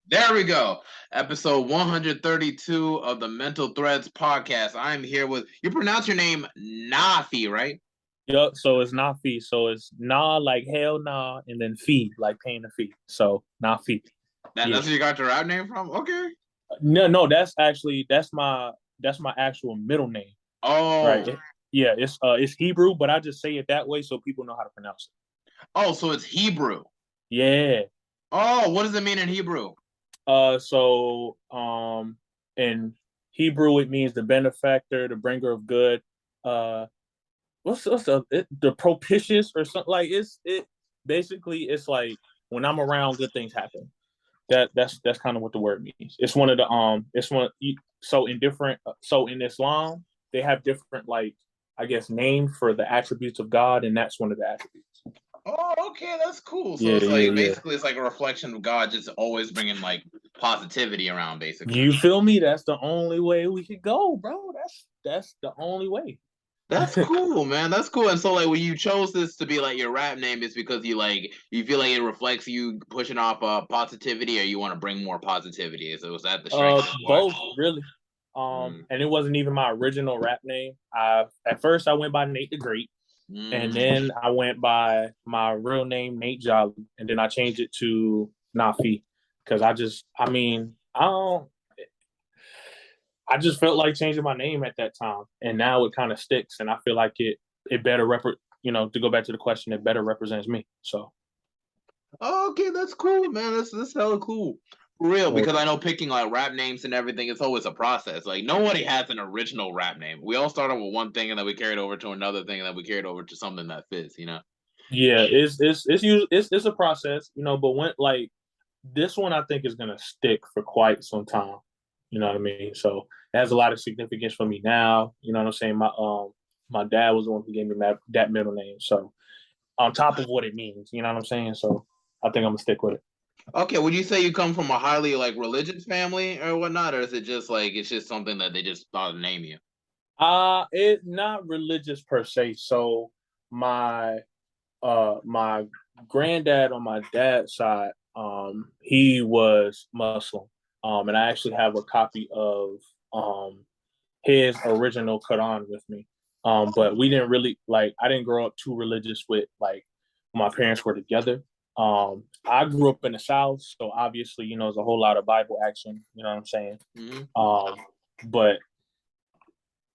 There we go. Episode 132 of the Mental Threads podcast. I'm here with, you pronounce your name Naafie, right? Yup, so it's Naafie. So it's nah like hell nah, and then fee like paying a fee. So Naafie. Yeah. That's where you got your rap name from? Okay. No, that's my actual middle name. Right. Oh. Yeah, it's Hebrew, but I just say it that way so people know how to pronounce Oh, so it's Hebrew. it. Yeah. Oh, what does it mean in Hebrew? In Hebrew it means the benefactor, the bringer of good. Uh the propitious or something like it basically it's like when I'm around good things happen. That's kind of what the word means. It's one of the it's one so in different so in Islam they have different like I guess names for the attributes of God, and that's one of the attributes. Oh, okay, that's cool. So Yeah, it's yeah, like yeah. basically it's like a reflection of God just always bringing like positivity around basically. You feel me? That's the only way we could go, bro. That's the only way. That's cool, man. That's cool. And so, like, when you chose this to be like your rap name, is because you feel like it reflects you pushing off positivity, or you want to bring more positivity. So was that the strength? Why? Both really. Mm. And it wasn't even my original rap name. I At first I went by Nate the Great, and Mm. then I went by my real name Nate Jolly, and then I changed it to Naafie because I just felt like changing my name at that time, and now it kind of sticks, and I feel like it better to go back to the question, it better represents me. So Oh, okay, that's cool, man. That's hella cool. For real, yeah, because I know picking like rap names and everything, it's always a process. Like nobody has an original rap name. We all started with one thing, and then we carried over to another thing, and then we carried over to something that fits. You know. yeah, it's a process, but when like this one I think is gonna stick for quite some time. You know what I mean? So it has a lot of significance for me now. You know what I'm saying? My dad was the one who gave me that middle name. So on top of what it means, you know what I'm saying? So I think I'm gonna stick with it. Okay, would you say you come from a highly like religious family or whatnot, or is it just like it's just something that they just thought to name you? It not religious per se. So my my granddad on my dad's side, he was Muslim. And I actually have a copy of his original Quran with me. But we didn't really like I didn't grow up too religious with like my parents were together. I grew up in the South, so obviously, there's a whole lot of Bible action, you know what I'm saying? Mm-hmm. Um, but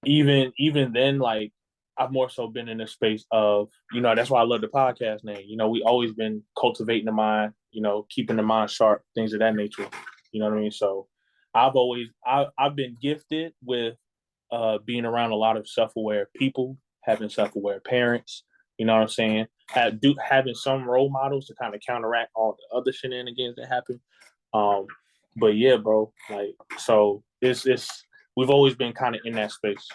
even then, like I've more so been in a space of, that's why I love the podcast name. We always been cultivating the mind, keeping the mind sharp, things of that nature. You know what I mean? So I've been gifted with being around a lot of self-aware people, having self-aware parents, you know what I'm saying? Having some role models to kind of counteract all the other shenanigans that happen. Um, but yeah, bro, like so it's we've always been kind of in that space.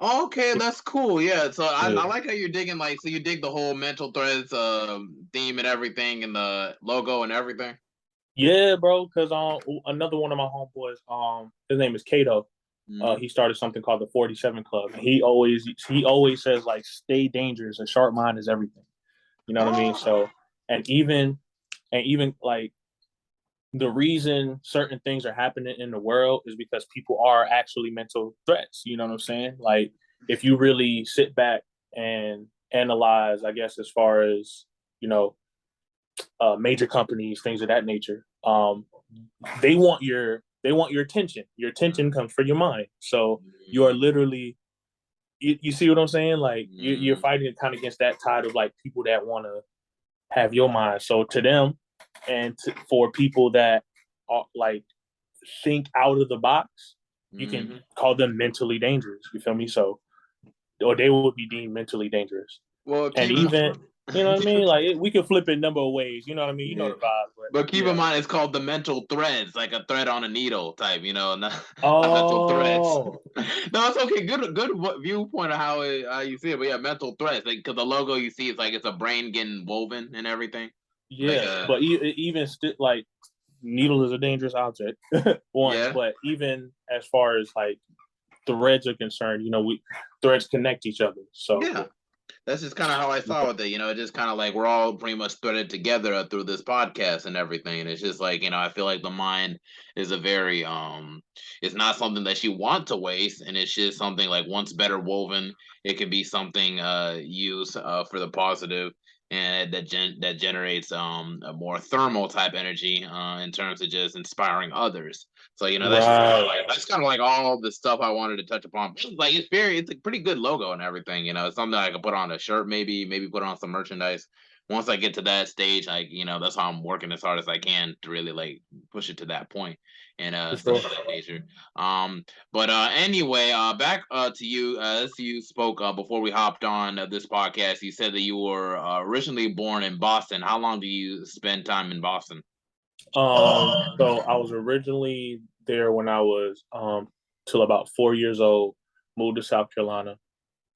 Okay, that's cool. Yeah, so I Yeah. like how you're digging like so you dig the whole mental threads theme and everything and the logo and everything. Yeah, bro. Because another one of my homeboys, his name is Kato. Mm. He started something called the 47 Club, and he always says like, "Stay dangerous. A sharp mind is everything." You know what I mean? Oh. So, and even like the reason certain things are happening in the world is because people are actually mental threats. You know what I'm saying? Like if you really sit back and analyze, I guess as far as you know major companies, things of that nature. They want your attention. Your attention comes from your mind. So you are literally you see what I'm saying? Like you're Mm. fighting kind of against that tide of like people that want to have your mind. So to them, for people that are like think out of the box, you can Mm. call them mentally dangerous. You feel me? So or they would be deemed mentally dangerous. Well, And keep in even you know what I mean? Like we could flip it a number of ways. You know what I mean? You know yeah. the vibes, but But keep in yeah. mind, it's called the mental threads, like a thread on a needle type, not, not mental threads. Oh, No, it's okay. Good viewpoint of how you see it. But yeah, mental threads, like because the logo you see is like it's a brain getting woven and everything. Like yeah. But even still, like needle is a dangerous object. One, yeah. but even as far as like threads are concerned, we threads connect each other. So Yeah, yeah. that's just kind of how I saw with it. Just kind of like we're all pretty much threaded together through this podcast and everything. And it's just like, I feel like the mind is a very it's not something that you want to waste, and it's just something like once better woven, it can be something used for the positive, and that generates a more thermal type energy in terms of just inspiring others. So that's kind of like all the stuff I wanted to touch upon. Like it's a pretty good logo and everything. It's something I could put on a shirt, maybe put on some merchandise. Once I get to that stage, like that's how I'm working as hard as I can to really like push it to that point and stuff of that nature. But anyway, back to you. As you spoke before we hopped on this podcast, you said that you were originally born in Boston. How long do you spend time in Boston? So I was originally there when I was till about 4 years old. Moved to South Carolina,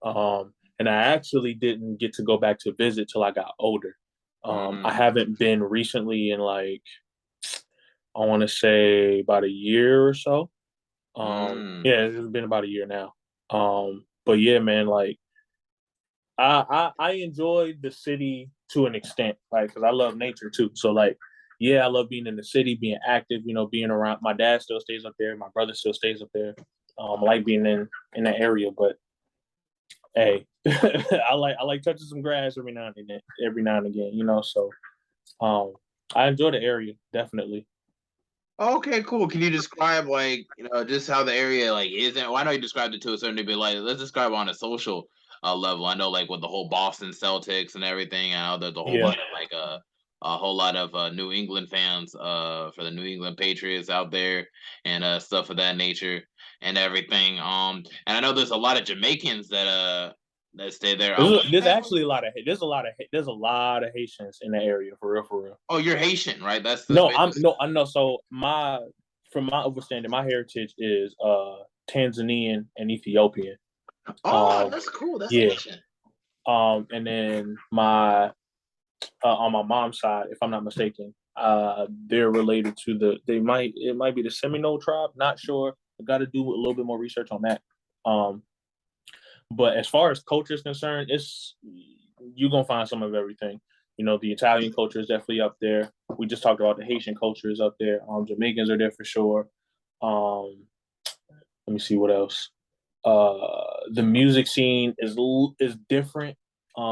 and I actually didn't get to go back to visit till I got older. I haven't been recently in like I want to say about a year or so. Yeah, it's been about a year now. But yeah, man, like I enjoy the city to an extent, like because I love nature too. So like, yeah, I love being in the city, being active. Being around. My dad still stays up there. My brother still stays up there. I like being in that area, but hey, I like touching some grass every now and then. Every now and again, So, I enjoy the area definitely. Okay, cool. Can you describe like just how the area like is? Well, I know you described it to a certain degree. Like, let's describe on a social level. I know like with the whole Boston Celtics and everything. I know there's a whole bunch of like a whole lot of New England fans for the New England Patriots out there and stuff of that nature and everything. And I know there's a lot of Jamaicans that stay there. There's actually there's a lot of Haitians in the area for real, for real. Oh, you're Haitian, right? That's I know. So from my understanding, my heritage is Tanzanian and Ethiopian. Oh, that's cool. That's Haitian. And then my on my mom's side, if I'm not mistaken, they're related to it might be the Seminole tribe. Not sure. I got to do a little bit more research on that. But as far as culture is concerned, you're gonna find some of everything. The Italian culture is definitely up there. We just talked about the Haitian culture is up there. Jamaicans are there for sure. Let me see what else. The music scene is different.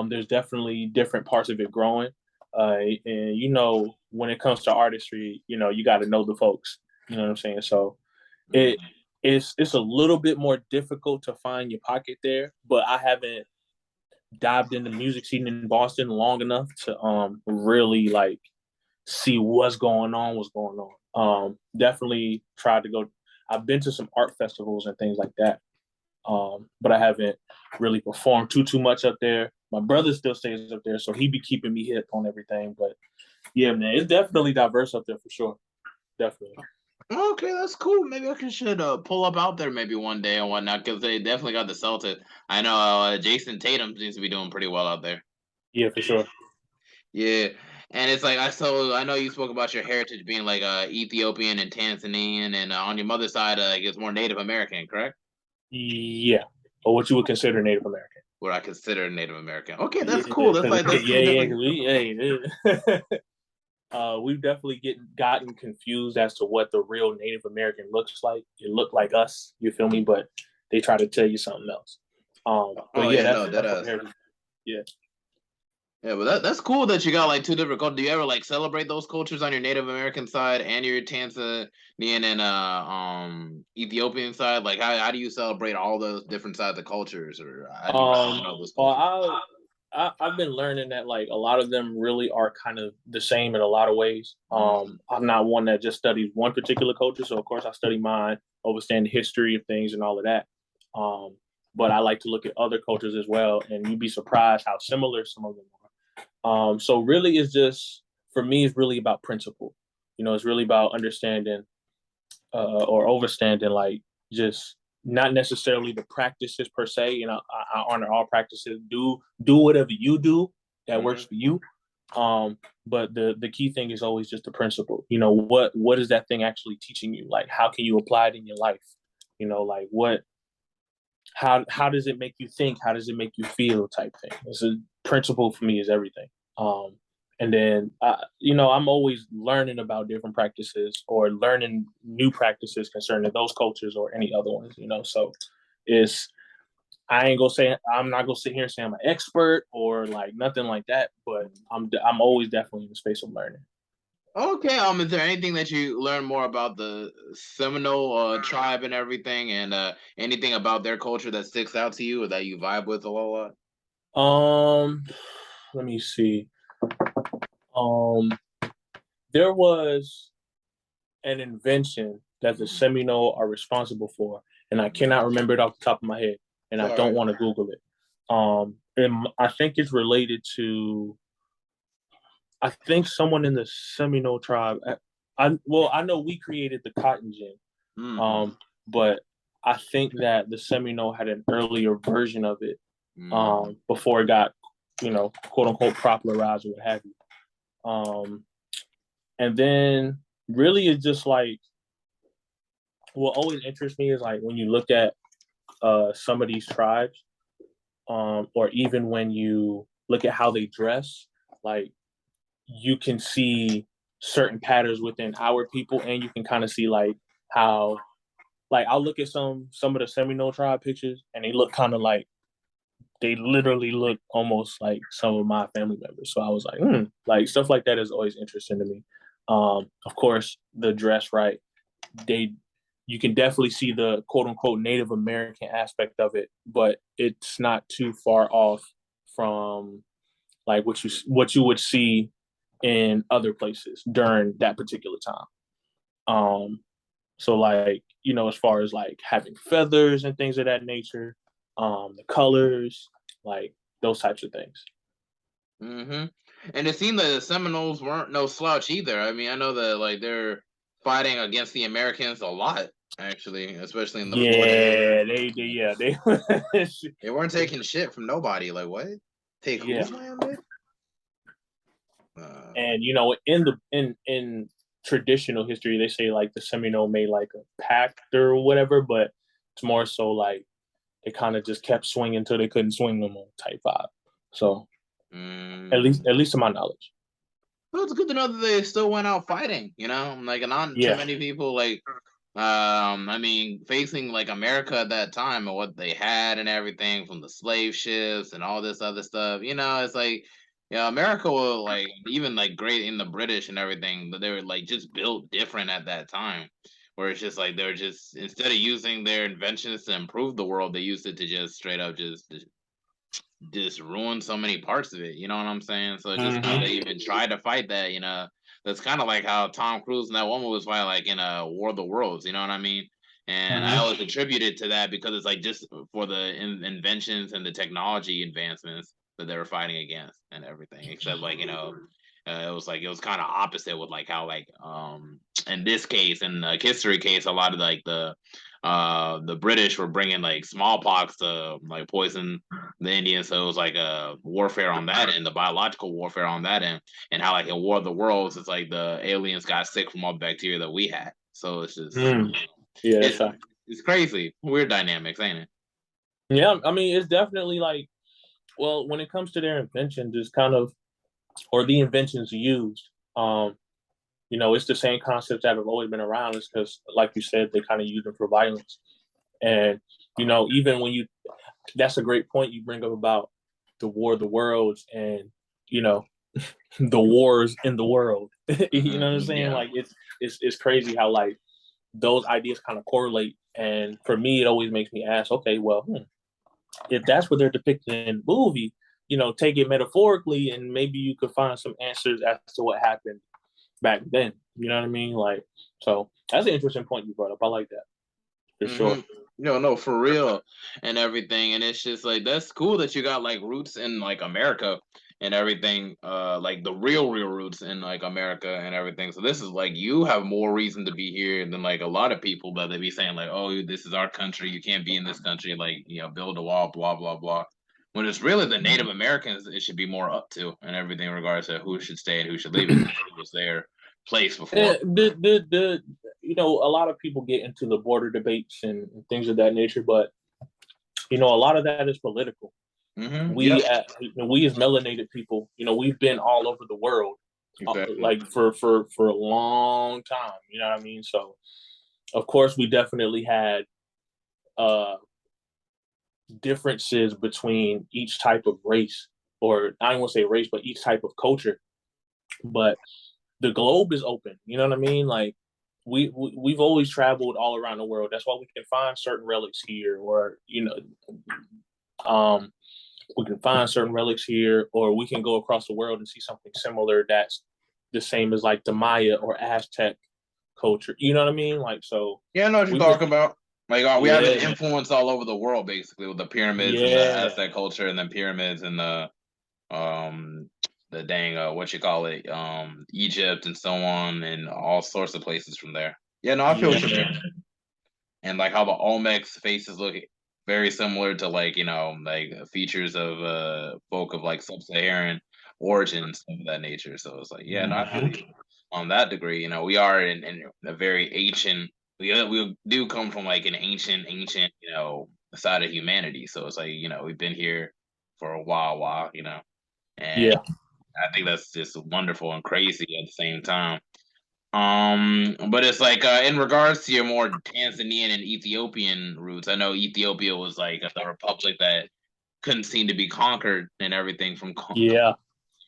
There's definitely different parts of it growing. And when it comes to artistry, you got to know the folks. You know what I'm saying? So it's a little bit more difficult to find your pocket there, but I haven't dived in the music scene in Boston long enough to really like see what's going on. Definitely tried to go. I've been to some art festivals and things like that, but I haven't really performed too much up there. My brother still stays up there, so he be keeping me hip on everything. But yeah, man, it's definitely diverse up there for sure. Definitely. Okay, that's cool. Maybe I should pull up out there maybe one day and whatnot because they definitely got the Celtics. I know Jason Tatum seems to be doing pretty well out there. Yeah, for sure. Yeah, and it's like I know you spoke about your heritage being like Ethiopian and Tanzanian, and on your mother's side, it's more Native American, correct? Yeah, or what you would consider Native American. What I consider Native American. Okay, that's cool. That's like we've definitely gotten confused as to what the real Native American looks like. It looked like us, you feel me? But they try to tell you something else. Yeah. Yeah, but that's cool that you got like two different cultures. Do you ever like celebrate those cultures on your Native American side and your Tanzanian and Ethiopian side? Like how do you celebrate all those different sides of cultures, or how do you know those cultures? I've been learning that like a lot of them really are kind of the same in a lot of ways. I'm not one that just studies one particular culture, so of course I study mine, understand the history of things and all of that. But I like to look at other cultures as well, and you'd be surprised how similar some of them are. So really, for me, it's really about principle. It's really about understanding or overstanding, like just not necessarily the practices per se. I honor all practices. Do whatever you do that works for you. But the key thing is always just the principle. What is that thing actually teaching you? Like, how can you apply it in your life? Like how does it make you think? How does it make you feel? Type thing. It's a principle for me is everything. And then I'm always learning about different practices or learning new practices concerning those cultures or any other ones. So it's I'm not gonna sit here and say I'm an expert or like nothing like that, but I'm always definitely in the space of learning. Okay. Is there anything that you learn more about the Seminole tribe and everything, and anything about their culture that sticks out to you or that you vibe with a lot? Let me see. There was an invention that the Seminole are responsible for, and I cannot remember it off the top of my head, and I don't want to Google it. And I think it's related to, I think someone in the Seminole tribe. I know we created the cotton gin, but I think that the Seminole had an earlier version of it before it got, quote unquote, popularized or what have you. And then really it's just like, what always interests me is like when you look at some of these tribes, or even when you look at how they dress, like you can see certain patterns within our people, and you can kind of see like how, like I'll look at some of the Seminole tribe pictures, and they look kind of like, they literally look almost like some of my family members. So I was like, like stuff like that is always interesting to me. Of course, the dress, right? You can definitely see the quote unquote Native American aspect of it, but it's not too far off from like what you would see in other places during that particular time. So like, as far as like having feathers and things of that nature, the colors, like those types of things. Mm-hmm. And it seemed that the Seminoles weren't no slouch either. I mean, I know that like they're fighting against the Americans a lot, actually, especially in the Florida area. They weren't taking shit from nobody. Like what? Take whose land, dude? And in traditional history, they say like the Seminole made like a pact or whatever, but it's more so like they kind of just kept swinging until they couldn't swing no more type vibe. So at least to my knowledge. Well, it's good to know that they still went out fighting. Like not too many people like. I mean, facing like America at that time and what they had and everything from the slave ships and all this other stuff. It's like, America was like even like great in the British and everything, but they were like just built different at that time. Where it's just like they're just, instead of using their inventions to improve the world, they used it to just straight up just ruin so many parts of it. You know what I'm saying? So just how they even tried to fight that, that's kind of like how Tom Cruise and that woman was fighting like in a War of the Worlds. You know what I mean? And I always attribute it to that because it's like just for the inventions and the technology advancements that they were fighting against and everything. Except like it was kind of opposite with like how like in this case, in the history case, a lot of like the British were bringing like smallpox to like poison the Indians, so it was like a warfare on that end, the biological warfare on that end, and how like in War of the Worlds, it's like the aliens got sick from all the bacteria that we had. So it's just it's crazy, weird dynamics, ain't it? Yeah, I mean it's definitely like, well, when it comes to their inventions, it's kind of, or the inventions used, it's the same concepts that have always been around. It's because, like you said, they kind of use them for violence. And, even when that's a great point you bring up about the War of the Worlds and, the wars in the world. You know what I'm saying? Yeah. Like it's crazy how like those ideas kind of correlate. And for me, it always makes me ask, okay, well, if that's what they're depicting in the movie, take it metaphorically and maybe you could find some answers as to what happened back then. You know what I mean? Like, so that's an interesting point you brought up. I like that for sure. No, for real and everything. And it's just like, that's cool that you got like roots in like America and everything, like the real roots in like America and everything. So this is like, you have more reason to be here than like a lot of people that they be saying like, oh, this is our country, you can't be in this country, like, build a wall, blah blah blah. When it's really the Native Americans it should be more up to and everything in regards to who should stay and who should leave. It was their place before. A lot of people get into the border debates and things of that nature, but a lot of that is political. Mm-hmm. We as melanated people, we've been all over the world, Exactly. like for a long time. You know what I mean? So, of course, we definitely had differences between each type of race, or I don't want to say race, but each type of culture. But the globe is open. You know what I mean? Like we've always traveled all around the world. That's why we can find certain relics here, or we can find certain relics here, or we can go across the world and see something similar that's the same as like the Maya or Aztec culture. You know what I mean? Like, so. Yeah, I know what you're talking about. Like, we have an influence all over the world, basically, with the pyramids and the Aztec culture, and then pyramids and the dang what you call it, Egypt and so on, and all sorts of places from there. Yeah, no, I feel what you mean. And like how the Olmecs faces look very similar to like like features of folk of like sub-Saharan origin and stuff of that nature. So it's like, yeah, no, I feel you on that degree. We are in a very ancient. We do come from like an ancient side of humanity. So it's like we've been here for a while, and I think that's just wonderful and crazy at the same time. But it's like in regards to your more Tanzanian and Ethiopian roots, I know Ethiopia was like a republic that couldn't seem to be conquered and everything from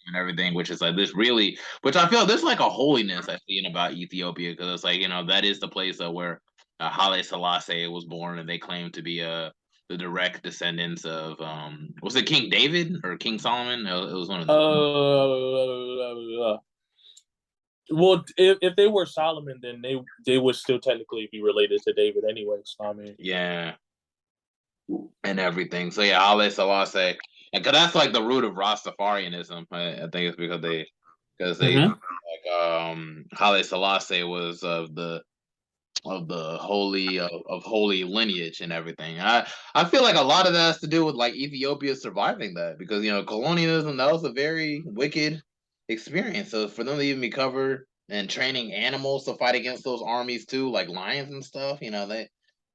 and everything, which is like this really, which I feel there's like a holiness I see about Ethiopia, because it's like that is the place where Haile Selassie was born, and they claim to be the direct descendants of was it King David or King Solomon? It was one of them. Well, if they were Solomon, then they would still technically be related to David anyway. So I mean, yeah, and everything. So yeah, Haile Selassie, and cause that's like the root of Rastafarianism. I think it's because they like Haile Selassie was of the holy lineage and everything. I feel like a lot of that has to do with like Ethiopia surviving that, because colonialism, that was a very wicked experience. So for them to even be covered and training animals to fight against those armies too, like lions and stuff, they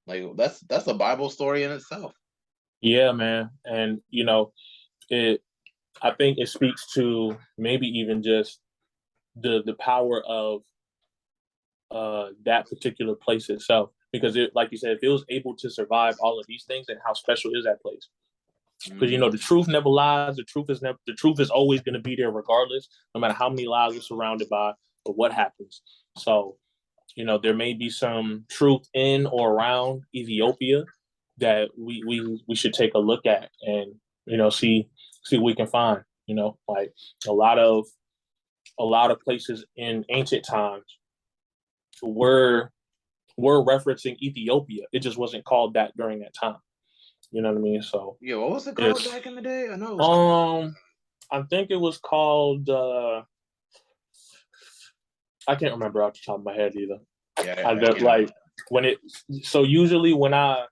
like that's a Bible story in itself. Yeah, man, and it. I think it speaks to maybe even just the power of that particular place itself, because like you said, if it was able to survive all of these things, then how special is that place? Because the truth never lies. The truth is always going to be there regardless, no matter how many lies we're surrounded by or what happens. So there may be some truth in or around Ethiopia that we should take a look at and see what we can find. Like a lot of places in ancient times were referencing Ethiopia. It just wasn't called that during that time. You know what I mean? So yeah, what was it called back in the day? I know. I think it was called. I can't remember off the top of my head either. Yeah, So usually when I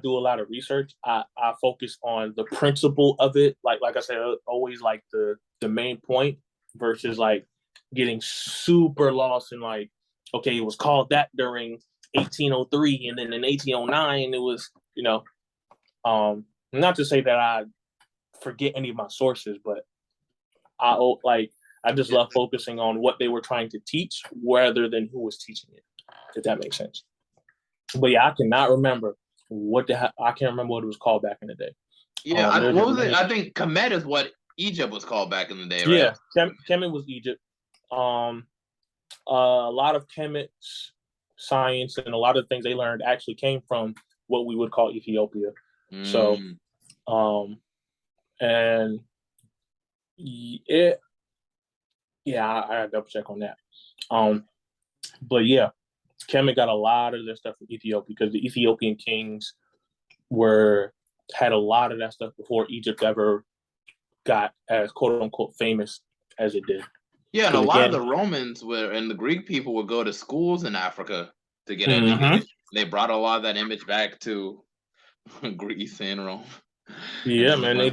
do a lot of research, I focus on the principle of it. Like I said, always like the main point versus like getting super lost in like, okay, it was called that during 1803, and then in 1809 it was, not to say that I forget any of my sources, but I just love focusing on what they were trying to teach rather than who was teaching it, if that makes sense. But yeah, I cannot remember I can't remember what it was called back in the day. Yeah, what was it? I think Kemet is what Egypt was called back in the day, right? Yeah, Kemet was Egypt. A lot of Kemet's science and a lot of things they learned actually came from what we would call Ethiopia. So, and I double check on that. But yeah, Kemet got a lot of their stuff from Ethiopia because the Ethiopian kings had a lot of that stuff before Egypt ever got as quote unquote famous as it did. Yeah, and a lot of the Romans and the Greek people would go to schools in Africa to get educated. They brought a lot of that image back to Greece and Rome. Yeah, man, they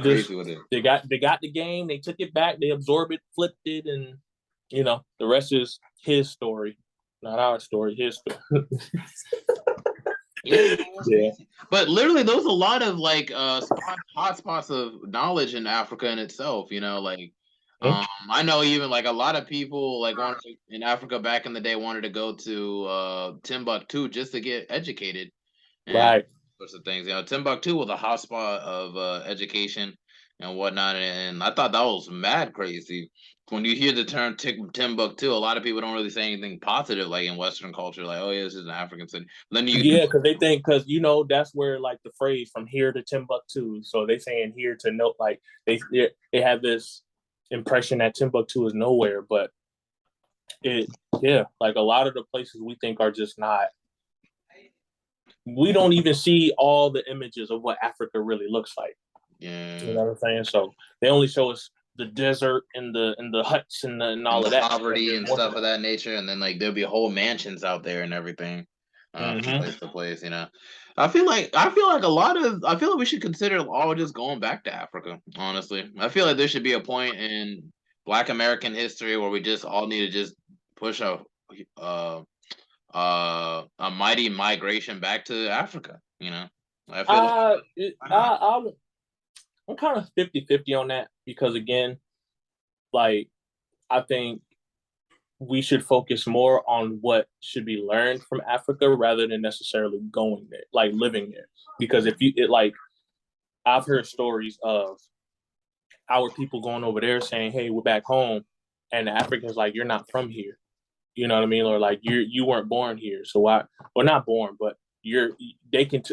got the game, they took it back, they absorbed it, flipped it, and the rest is his story, not our story, his story. Yeah, man, that's Yeah. crazy. But literally, there's a lot of like hot spots of knowledge in Africa in itself. You know, like I know even like a lot of people like wanted in Africa back in the day wanted to go to Timbuktu just to get educated and Right. sorts of things. You know, Timbuktu was a hotspot of education and whatnot, and I thought that was mad crazy. When you hear the term Timbuktu, a lot of people don't really say anything positive, like in Western culture, like, "Oh yeah, this is an African city." Then you, Yeah, because they think because that's where like the phrase from here to Timbuktu. So they saying here to no like they have this impression that Timbuktu is nowhere, but it like a lot of the places we think are just not. We don't even see all the images of what Africa really looks like. You yeah, know what I'm saying? So they only show us the desert and the huts and and all the of that. But poverty there's and more to stuff of that. that nature, and then like there'll be whole mansions out there and everything, from Mm-hmm. place to place. You know, I feel like we should consider all just going back to Africa. Honestly, I feel like there should be a point in Black American history where we just all need to just push uh a mighty migration back to Africa. You know, I feel like Uh, why not? I'm kind of 50-50 on that because again, like I think we should focus more on what should be learned from Africa rather than necessarily going there, like living there. Because if you like, I've heard stories of our people going over there saying, "Hey, we're back home," and the Africans like, "You're not from here," you know what I mean, or like you weren't born here, so why? Well, not born, but you're they can.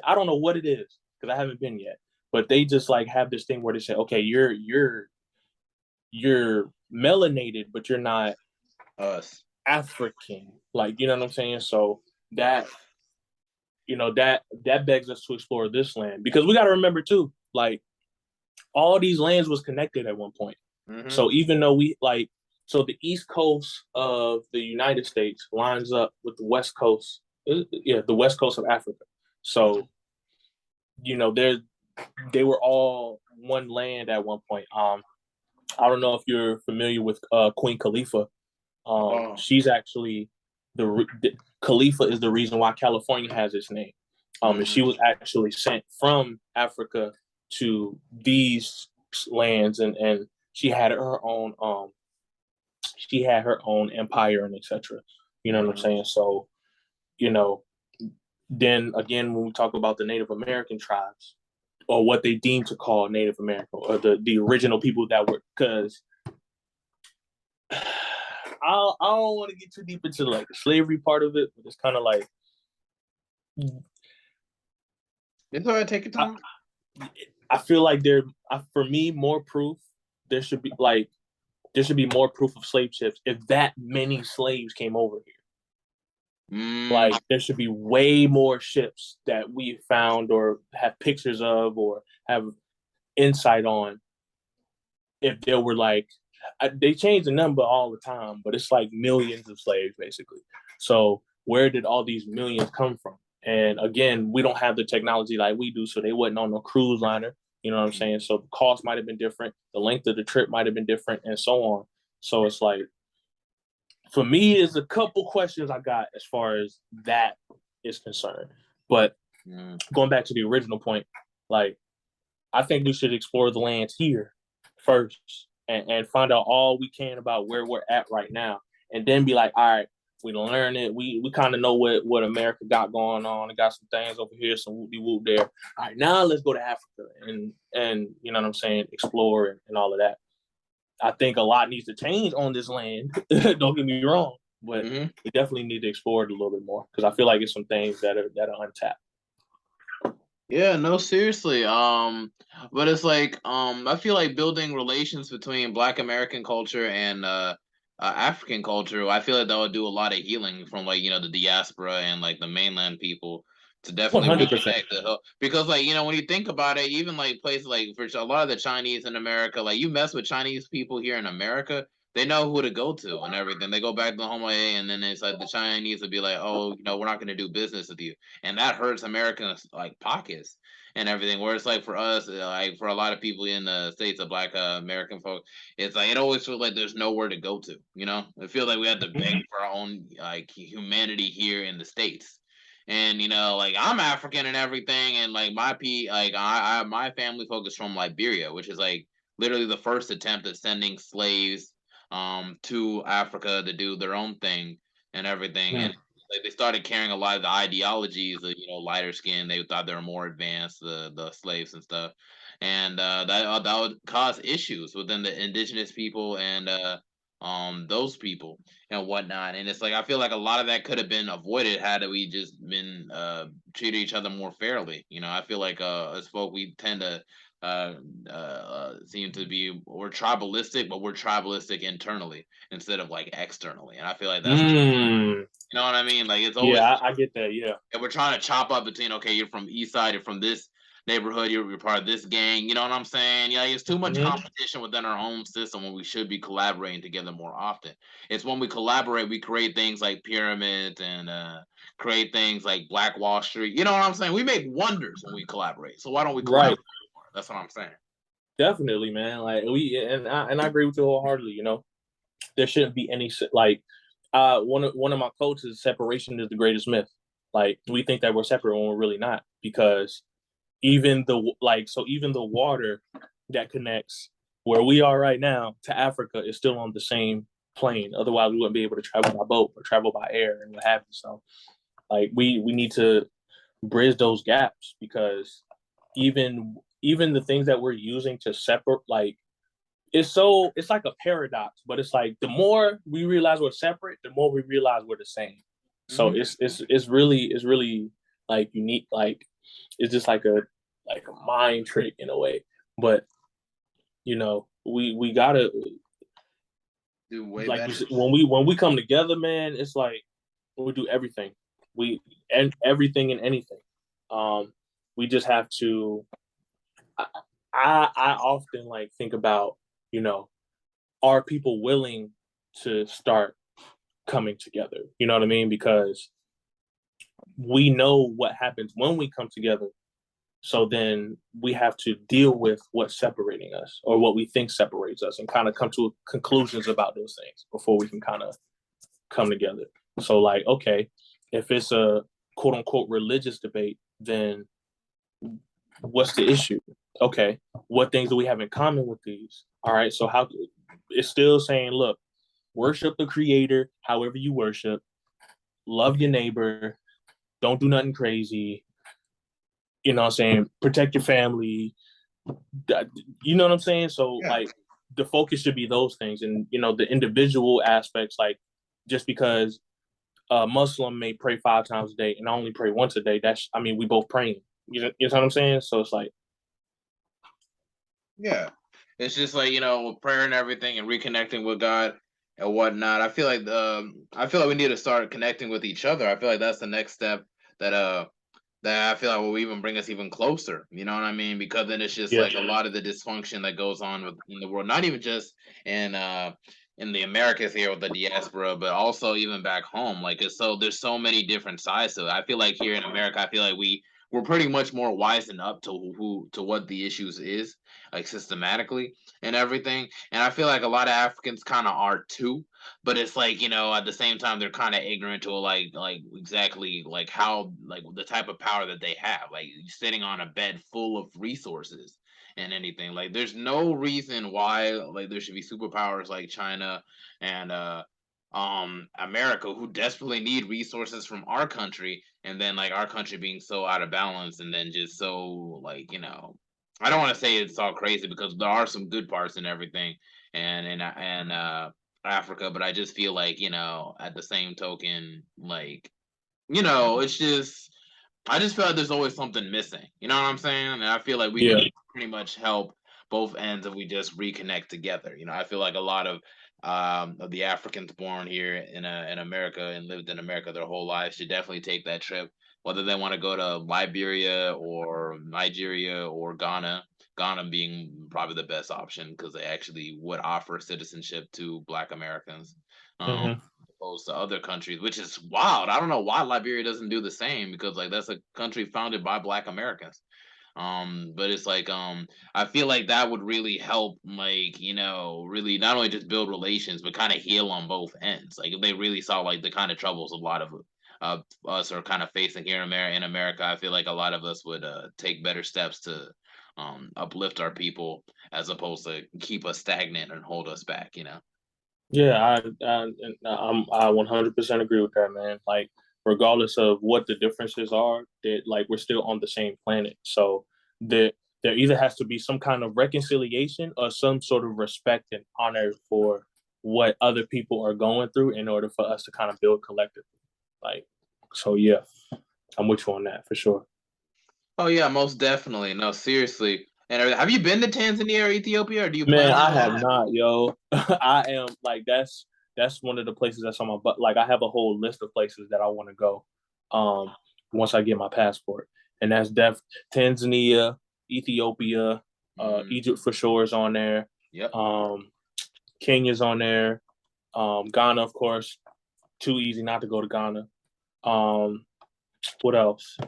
I don't know what it is because I haven't been yet, but they just like have this thing where they say, "Okay, you're melanated, but you're not Us. African." Like, you know what I'm saying? So that that begs us to explore this land because we got to remember too, like all these lands was connected at one point. Mm-hmm. So even though we like, so the east coast of the United States lines up with the west coast, the west coast of Africa. So they were all one land at one point. I don't know if you're familiar with Queen Khalifa. Oh. She's actually the Khalifa is the reason why California has its name. And Mm-hmm. she was actually sent from Africa to these lands, and she had her own empire and etc. You know what I'm Mm-hmm. saying? So you know, then again, when we talk about the Native American tribes or what they deem to call Native American or the original people that were, because I don't want to get too deep into like the slavery part of it, but it's kind of like It's all right. Take your time. I feel like for me more proof there should be like there should be more proof of slave ships if that many slaves came over here. Mm. Like there should be way more ships that we found or have pictures of or have insight on if there were like they change the number all the time, but it's like millions of slaves basically. So where did all these millions come from? And again, we don't have the technology like we do, so they wasn't on no cruise liner. You know what I'm saying? So the cost might have been different, the length of the trip might have been different, and so on. So it's like for me, there's a couple questions I got as far as that is concerned. But going back to the original point, like I think we should explore the lands here first and find out all we can about where we're at right now. And then be like, all right, we learn it. We kind of know what America got going on. It got some things over here, some whoop whoop there. All right, now let's go to Africa and you know what I'm saying, explore and all of that. I think a lot needs to change on this land. Don't get me wrong, but we definitely need to explore it a little bit more because I feel like it's some things that are untapped. Yeah, no, seriously. But it's like, I feel like building relations between Black American culture and African culture. I feel like that would do a lot of healing from like the diaspora and like the mainland people to One definitely 100%. reconnect. Because like when you think about it, even like places like for a lot of the Chinese in America, like you mess with Chinese people here in America, they know who to go to and everything. They go back to the home and then it's like the Chinese would be like, oh, we're not going to do business with you, and that hurts Americans like pockets and everything. Where it's like for us, like for a lot of people in the states, of Black American folk, it's like it always feels like there's nowhere to go to. It feels like we have to beg for our own like humanity here in the states And like I'm African and everything, and like my family focused from Liberia, which is like literally the first attempt at sending slaves to Africa to do their own thing and everything. And like they started carrying a lot of the ideologies of lighter skin. They thought they were more advanced, the slaves and stuff, and that would cause issues within the indigenous people and those people and whatnot. And it's like I feel like a lot of that could have been avoided had we just been treated each other more fairly. I feel like as folk we tend to seem to be we're tribalistic, but we're tribalistic internally instead of like externally. And I feel like that's you know what I mean? Like it's always I get that. Yeah, and we're trying to chop up between okay, you're from East Side, you're from this neighborhood, you're part of this gang. You know what I'm saying? Yeah, it's too much competition within our own system when we should be collaborating together more often. It's when we collaborate, we create things like pyramids and create things like Black Wall Street. You know what I'm saying? We make wonders when we collaborate. So why don't we collaborate more? That's what I'm saying. Definitely, man. Like I agree with you wholeheartedly. There shouldn't be any like one of my quotes is separation is the greatest myth. Like we think that we're separate when we're really not, because even the water that connects where we are right now to Africa is still on the same plane. Otherwise, we wouldn't be able to travel by boat or travel by air and what have you. So, like we need to bridge those gaps, because even the things that we're using to separate, like it's like a paradox, but it's like the more we realize we're separate, the more we realize we're the same. So it's really like unique. Like it's just like a mind trick in a way. But we gotta do way like better. When we come together, man. It's like we do everything. And everything and anything. We just have to. I often like think about, are people willing to start coming together? You know what I mean? Because we know what happens when we come together. So then we have to deal with what's separating us or what we think separates us and kind of come to conclusions about those things before we can kind of come together. So like, okay, if it's a quote unquote religious debate, then what's the issue? Okay, what things do we have in common with these? All right, so how it's still saying, look, worship the creator however you worship, love your neighbor, don't do nothing crazy, you know what I'm saying, protect your family, you know what I'm saying? So like the focus should be those things, and the individual aspects, like just because a Muslim may pray 5 times a day and I only pray once a day, we both praying. You know what I'm saying? So it's like, yeah, it's just like prayer and everything and reconnecting with God and whatnot. I feel like we need to start connecting with each other. I feel like that's the next step that I feel like will even bring us even closer. You know what I mean? Because then it's just like a lot of the dysfunction that goes on in the world, not even just in the Americas here with the diaspora, but also even back home. Like there's so many different sides to it. I feel like here in America, I feel like we're pretty much more wisened up to what the issues is, like systematically and everything. And I feel like a lot of Africans kind of are too, but it's like at the same time they're kind of ignorant to like exactly like how like the type of power that they have, like sitting on a bed full of resources and anything. Like there's no reason why like there should be superpowers like China and America who desperately need resources from our country, and then like our country being so out of balance, and then just so like I don't want to say it's all crazy because there are some good parts and everything and Africa, but I just feel like at the same token, like it's just I just feel like there's always something missing. You know what I'm saying? And I feel like we can pretty much help both ends if we just reconnect together. I feel like a lot of the Africans born here in America and lived in America their whole lives should definitely take that trip, whether they want to go to Liberia or Nigeria or Ghana. Ghana being probably the best option because they actually would offer citizenship to Black Americans. Opposed to other countries, which is wild. I don't know why Liberia doesn't do the same because like that's a country founded by Black Americans. But it's like I feel like that would really help, like really not only just build relations but kind of heal on both ends. Like if they really saw like the kind of troubles a lot of us are kind of facing here in America, I feel like a lot of us would take better steps to uplift our people as opposed to keep us stagnant and hold us back. Yeah, I 100% agree with that, man. Like, regardless of what the differences are, that like we're still on the same planet. So there either has to be some kind of reconciliation or some sort of respect and honor for what other people are going through in order for us to kind of build collectively. Like, so yeah, I'm with you on that for sure. Oh yeah, most definitely. No, seriously. And have you been to Tanzania or Ethiopia, or do you Man, plan on I going? have not, yo. I am like that's one of the places that's on my butt. Like I have a whole list of places that I want to go. Um, once I get my passport, and that's Tanzania, Ethiopia, Egypt for sure is on there. Yep. Kenya's on there. Ghana, of course. Too easy not to go to Ghana. What else?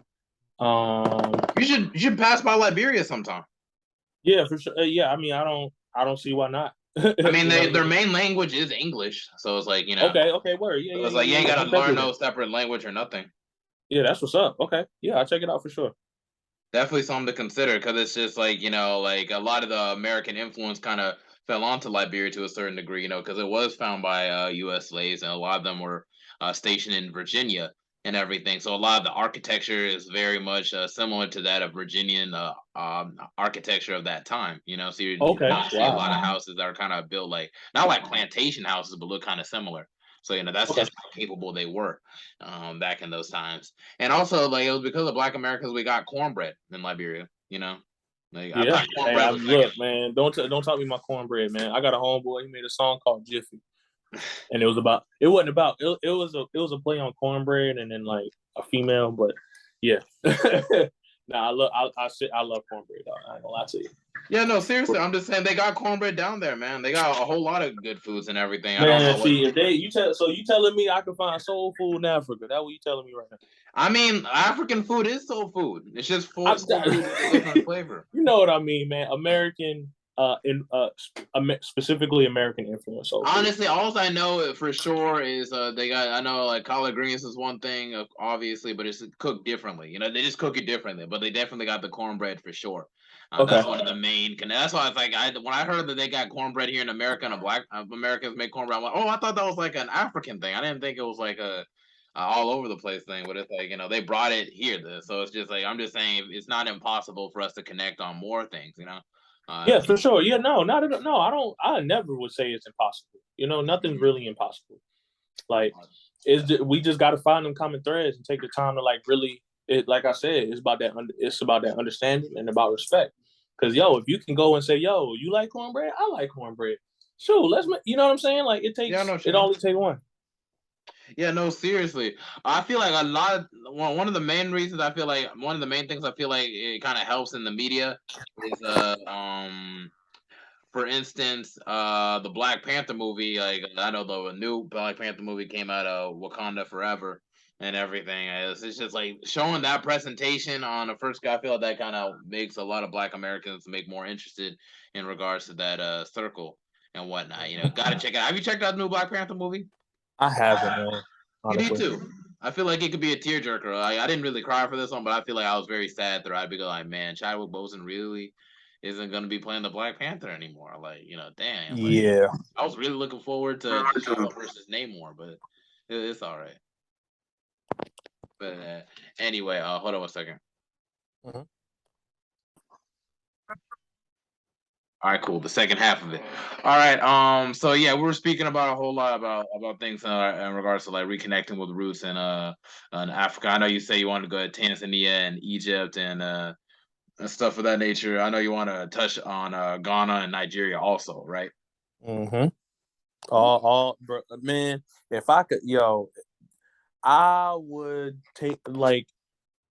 You should pass by Liberia sometime. Yeah, for sure. Yeah, I mean, I don't see why not. I mean, You know what I their mean? main language is English, so it's like Okay, word. Yeah, so yeah, it's yeah, like you yeah, ain't yeah. gotta Most learn definitely. no separate language or nothing. Yeah, that's what's up. Okay. Yeah, I'll check it out for sure. Definitely something to consider because it's just like like a lot of the American influence kind of fell onto Liberia to a certain degree, because it was found by U.S. slaves and a lot of them were stationed in Virginia and everything. So a lot of the architecture is very much similar to that of Virginian architecture of that time. So you Okay. see a lot of Wow. houses that are kind of built like not like plantation houses, but look kind of similar. So that's Okay. just how capable they were back in those times. And also, like, it was because of Black Americans we got cornbread in Liberia. Like I Yeah. thought Hey, cornbread was like look, man. Don't talk me my cornbread, man. I got a homeboy. He made a song called Jiffy, and it wasn't about it was a play on cornbread and then like a female, but yeah. Nah, I love cornbread. Dog. I ain't gonna lie to you. yeah, no, seriously, I'm just saying they got cornbread down there, man. They got a whole lot of good foods and everything. I don't Man, know what. see, if they you telling me I can find soul food in Africa? That what you telling me right now? I mean, African food is soul food. It's just I, soul food with a different flavor. you know what I mean, man. American, specifically American influence soul food. Honestly, all I know for sure is they got. I know like collard greens is one thing, obviously, but it's cooked differently. They just cook it differently, but they definitely got the cornbread for sure. Okay. That's one of the main. That's why I was like, when I heard that they got cornbread here in America and Black Americans make cornbread, I'm like, oh, I thought that was like an African thing. I didn't think it was like a all over the place thing. But it's like they brought it here, so it's just like I'm just saying it's not impossible for us to connect on more things. Yeah, for sure. Yeah, no, not at, no. I don't. I never would say it's impossible. Nothing's really impossible. Like, we just got to find them common threads and take the time to like really. It like I said, it's about that. It's about that understanding and about respect. Because if you can go and say, yo, you like cornbread? I like cornbread. Sure, let's. You know what I'm saying? Like Yeah, no, it sure. only take one. Yeah, no, seriously. I feel like one of the main reasons I feel like one of the main things I feel like it kind of helps in the media is for instance, the Black Panther movie, like I know the new Black Panther movie came out of Wakanda Forever and everything. It's just like showing that presentation on the first guy. I feel like that kind of makes a lot of Black Americans make more interested in regards to that circle and whatnot. Gotta check it out. Have you checked out the new Black Panther movie? I haven't, man. You need Honestly. to. I feel like it could be a tearjerker. I didn't really cry for this one, but I feel like I was very sad throughout because like, man, Chadwick Boseman really isn't going to be playing the Black Panther anymore. Like, damn. Like, Yeah. I was really looking forward to T'Challa versus Namor, but it's all right. But anyway, hold on 1 second. Mhm. All right, cool. The second half of it. All right. So yeah, we were speaking about a whole lot about things in regards to like reconnecting with roots in Africa. I know you say you want to go to Tanzania and Egypt and stuff of that nature. I know you want to touch on Ghana and Nigeria also, right? Mm-hmm. Bro, man. If I could, I would take like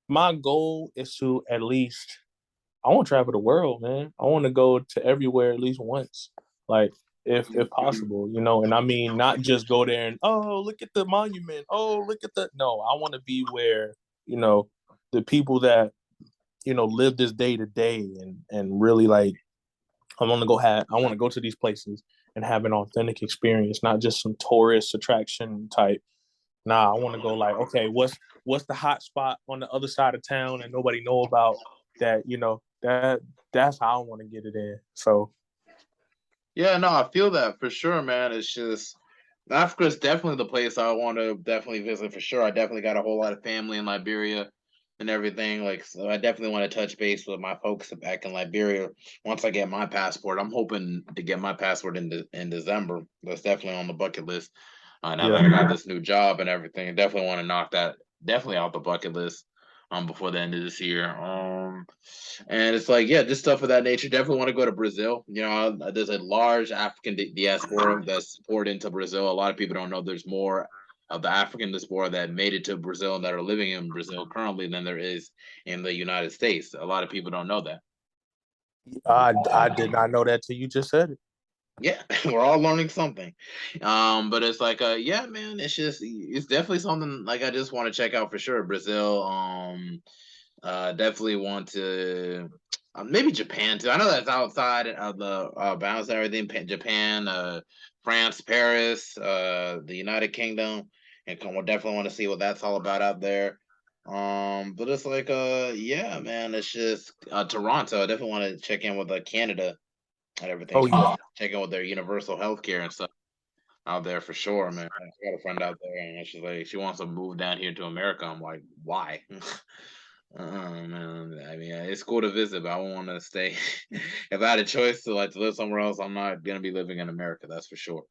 my goal is to at least I want to travel the world, man. I want to go to everywhere at least once, like if possible, And I mean, not just go there and look at the monument. Oh, look at the. No, I want to be where the people that live this day to day and really like. I want to go to these places and have an authentic experience, not just some tourist attraction type Nah, I want to go like, okay, what's the hot spot on the other side of town and nobody know about that? That's how I want to get it in. So Yeah, no, I feel that for sure, man. It's just Africa's definitely the place I want to definitely visit for sure. I definitely got a whole lot of family in Liberia and everything. Like, so I definitely want to touch base with my folks back in Liberia once I get my passport. I'm hoping to get my passport in December. That's definitely on the bucket list. Now that I got this new job and everything, I definitely want to knock that definitely out the bucket list before the end of this year. And it's like, yeah, just stuff of that nature. Definitely want to go to Brazil. There's a large African diaspora that's poured into Brazil. A lot of people don't know there's more of the African diaspora that made it to Brazil and that are living in Brazil currently than there is in the United States. A lot of people don't know that. I did not know that till you just said it. Yeah, we're all learning something. But it's like, yeah, man, it's definitely something like I just want to check out for sure. Brazil, definitely want to maybe Japan too. I know that's outside of the bounds and everything. Japan, France, Paris, the United Kingdom, and we'll definitely want to see what that's all about out there. But it's like, yeah, man, it's just Toronto. I definitely want to check in with Canada and everything. Oh yeah. Check in with their universal healthcare and stuff out there for sure, man. I got a friend out there, and she's like, she wants to move down here to America. I'm like, why? Man. I mean, it's cool to visit, but I won't want to stay. If I had a choice to live somewhere else, I'm not gonna be living in America. That's for sure.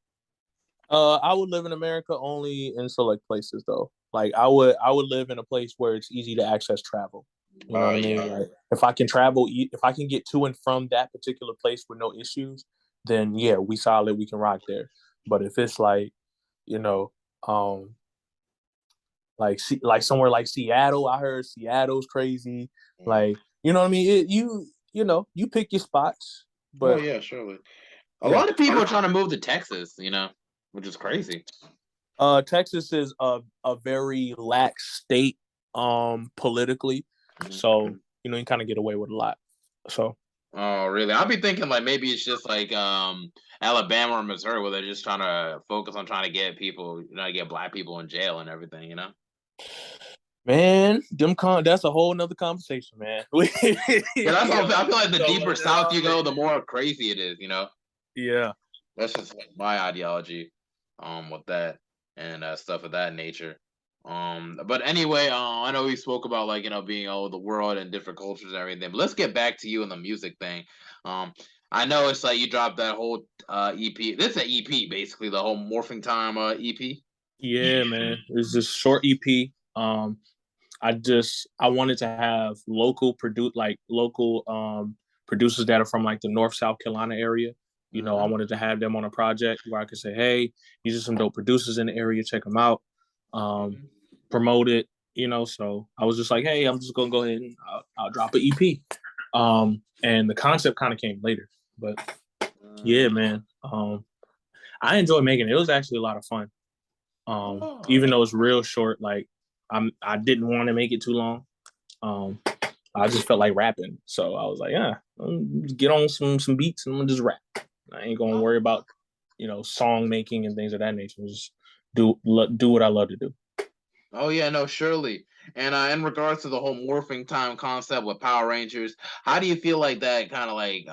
I would live in America only in select places though. Like I would live in a place where it's easy to access travel. You know what I mean? Yeah. Like if I can travel, if I can get to and from that particular place with no issues, then yeah, we solid. We can rock there. But if it's like, you know, like somewhere like Seattle, I heard Seattle's crazy. Like you know what I mean? You pick your spots, Oh but yeah, surely. A yeah. lot of people are trying to move to Texas, which is crazy. Texas is a very lax state politically, so you kind of get away with a lot. So Oh really? I'll be thinking like maybe it's just like Alabama or Missouri where they're just trying to focus on trying to get people, get black people in jail and everything. man, that's a whole nother conversation, man. Yeah, that's all. I feel like the deeper south you go, the more crazy it is. Yeah. That's just like my ideology, with that and stuff of that nature. But anyway, I know we spoke about like being the world and different cultures and everything. But let's get back to you and the music thing. I know it's like you dropped that whole EP. This is an EP basically, the whole Morphing Time EP. Yeah, man. It's this short EP. I wanted to have local producers that are from like the North South Carolina area. I wanted to have them on a project where I could say, hey, these are some dope producers in the area, check them out, promote it. So I was just like, hey, I'm just gonna go ahead and I'll drop an EP. And the concept kind of came later, but yeah, man. I enjoy making it. It was actually a lot of fun. Even though it's real short, like I didn't want to make it too long. I just felt like rapping, so I was like, yeah, get on some beats and I'm gonna just rap. I ain't gonna worry about song making and things of that nature. Just do what I love to do. Oh yeah, no, surely. And in regards to the whole morphing time concept with Power Rangers, how do you feel like that kind of like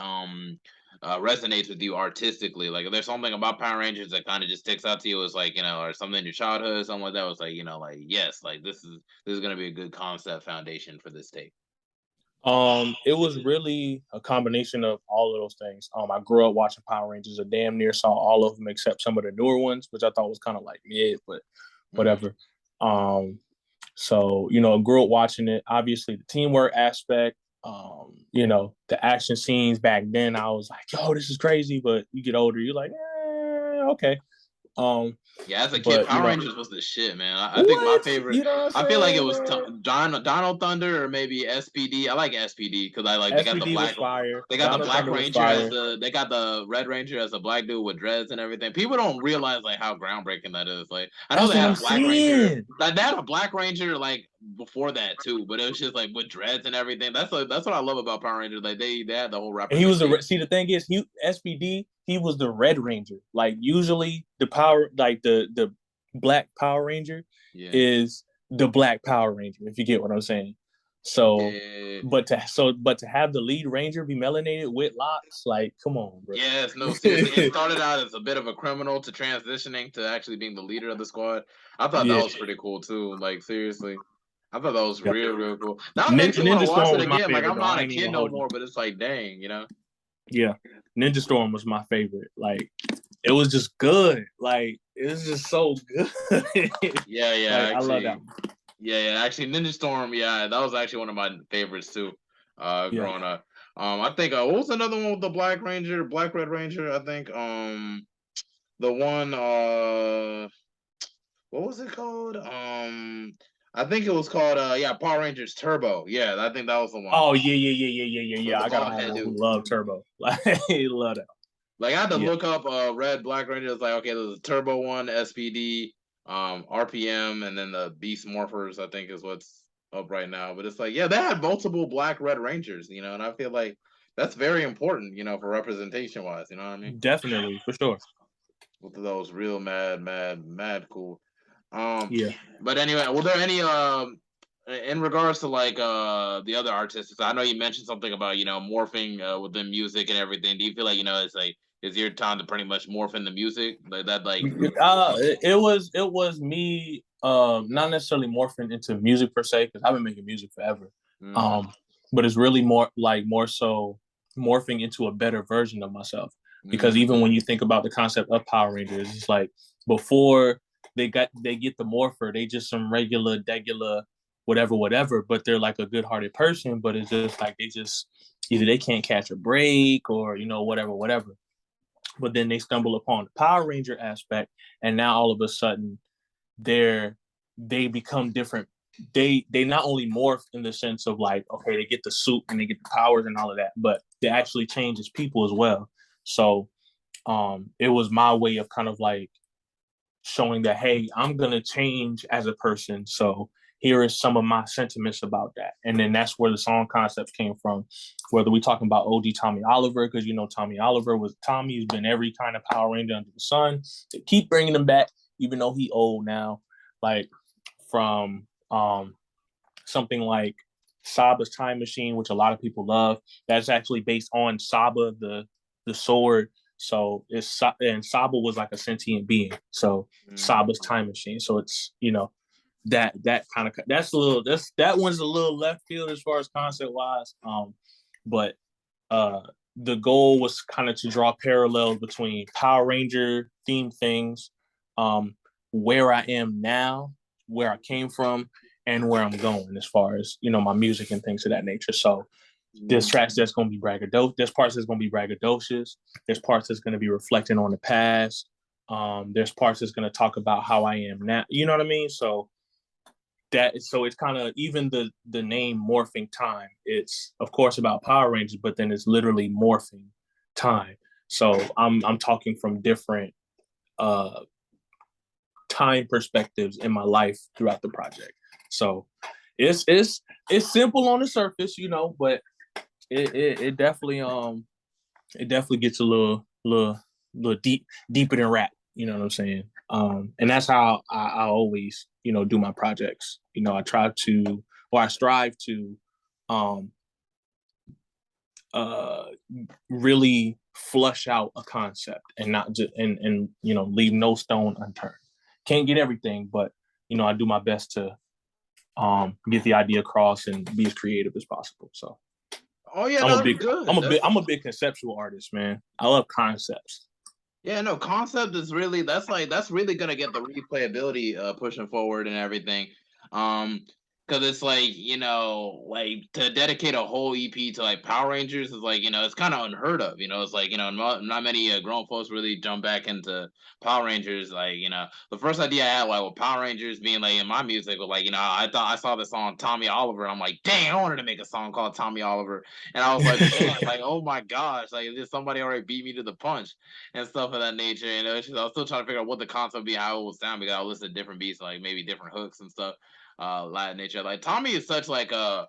resonates with you artistically? Like, if there's something about Power Rangers that kind of just sticks out to you, as like or something in your childhood, something like that was like like yes, like this is gonna be a good concept foundation for this tape. It was really a combination of all of those things. I grew up watching Power Rangers. I damn near saw all of them except some of the newer ones, which I thought was kind of like mid, but whatever. So I grew up watching it. Obviously, the teamwork aspect, the action scenes back then, I was like, yo, this is crazy. But you get older, you're like, okay. Yeah, as a kid, Power Rangers was the shit, man. I think my favorite. I feel like it was Donald Thunder or maybe SPD. I like SPD because I like they got the black. They got the Black Ranger as they got the Red Ranger as a black dude with dreads and everything. People don't realize like how groundbreaking that is. Like I know they had a Black Ranger. They had a Black Ranger like before that too, but it was just like with dreads and everything. That's what I love about Power Rangers. Like they had the whole representation. See, the thing is, SPD, he was the Red Ranger. Like usually the power, like the Black Power Ranger Yeah. is the Black Power Ranger, if you get what I'm saying. So, Yeah. but to have the lead ranger be melanated with locks, like, come on, bro. Yes, no, seriously. It started out as a bit of a criminal to transitioning to actually being the leader of the squad. I thought that Yeah, was pretty cool too. Like seriously. I thought that was yeah. real, real cool. Now it makes me want to Ninja watch Storm it was my again. Like favorite I'm though. I not a ain't kid even no hold you. more, but it's like dang, you know? Yeah, Ninja Storm was my favorite. Like, it was just good. Like, it was just so good. Yeah, Like, I love actually. that one. Yeah, actually Ninja Storm, yeah, that was actually one of my favorites too, Yeah. growing up. I think what was another one with the Black Ranger, Black Red Ranger, I think. The one what was it called? I think it was called yeah, Power Rangers Turbo. Yeah, I think that was the one. Oh yeah. The I got a bald head homeboy who dude. love Turbo. Like, he love that. Like I had to Yeah. look up Red Black Ranger. It's like okay, there's a Turbo one, SPD, RPM, and then the Beast Morphers. I think is what's up right now. But it's like yeah, they had multiple Black Red Rangers, you know, and I feel like that's very important, you know, for representation wise. You know what I mean? Definitely, for sure. Both of those real mad cool. Yeah. But anyway, were there any in regards to like the other artists? I know you mentioned something about you know morphing within music and everything. Do you feel like you know it's like is your time to pretty much morph in the music like that? Like It was me not necessarily morphing into music per se, because I've been making music forever. mm, Um, but it's really more so morphing into a better version of myself. Because mm, even when you think about the concept of Power Rangers, it's like before they get the morpher, they just some regular, degular, whatever, but they're like a good hearted person, but it's just like they just either they can't catch a break or whatever. But then they stumble upon the Power Ranger aspect, and now all of a sudden they become different. They not only morph in the sense of like, okay, they get the suit and they get the powers and all of that, but they actually change as people as well. So it was my way of kind of like showing that, hey, I'm gonna change as a person. So here is some of my sentiments about that. And then that's where the song concepts came from. Whether we talking about OG Tommy Oliver, because you know Tommy Oliver was Tommy's been every kind of Power Ranger under the sun. They keep bringing him back, even though he old now. Like from something like Saba's Time Machine, which a lot of people love. That's actually based on Saba, the sword. So it's and Saba was like a sentient being. So mm. Saba's Time Machine. So it's that kind of that one's a little left field as far as concept wise. But the goal was kind of to draw parallels between Power Ranger themed things, where I am now, where I came from, and where I'm going as far as my music and things of that nature. So there's tracks that's going to be braggadocious. There's parts that's going to be braggadocious. There's parts that's going to be reflecting on the past. There's parts that's going to talk about how I am now. You know what I mean? So it's kind of even the name Morphing Time. It's of course about Power Rangers, but then it's literally morphing time. So I'm talking from different time perspectives in my life throughout the project. So it's simple on the surface, but it definitely gets a little deeper than rap. You know what I'm saying? And that's how I always do my projects. I try to or I strive to um, uh, really flush out a concept and not just and leave no stone unturned. Can't get everything, but I do my best to get the idea across and be as creative as possible. So Oh yeah, I'm no, a that's big good. I'm a big conceptual artist, man. I love concepts. Yeah, no, concept is really that's really gonna get the replayability pushing forward and everything. Because it's like, like to dedicate a whole EP to like Power Rangers is like, it's kind of unheard of. It's like, not many grown folks really jump back into Power Rangers. Like, the first idea I had like with Power Rangers being like in my music was like, I thought I saw the song Tommy Oliver. And I'm like, dang, I wanted to make a song called Tommy Oliver. And I was like, man, like, oh my gosh, like just somebody already beat me to the punch and stuff of that nature. It's just, I was still trying to figure out what the concept would be, how it would sound, because I listen to different beats, like maybe different hooks and stuff, Latin nature. Like Tommy is such like an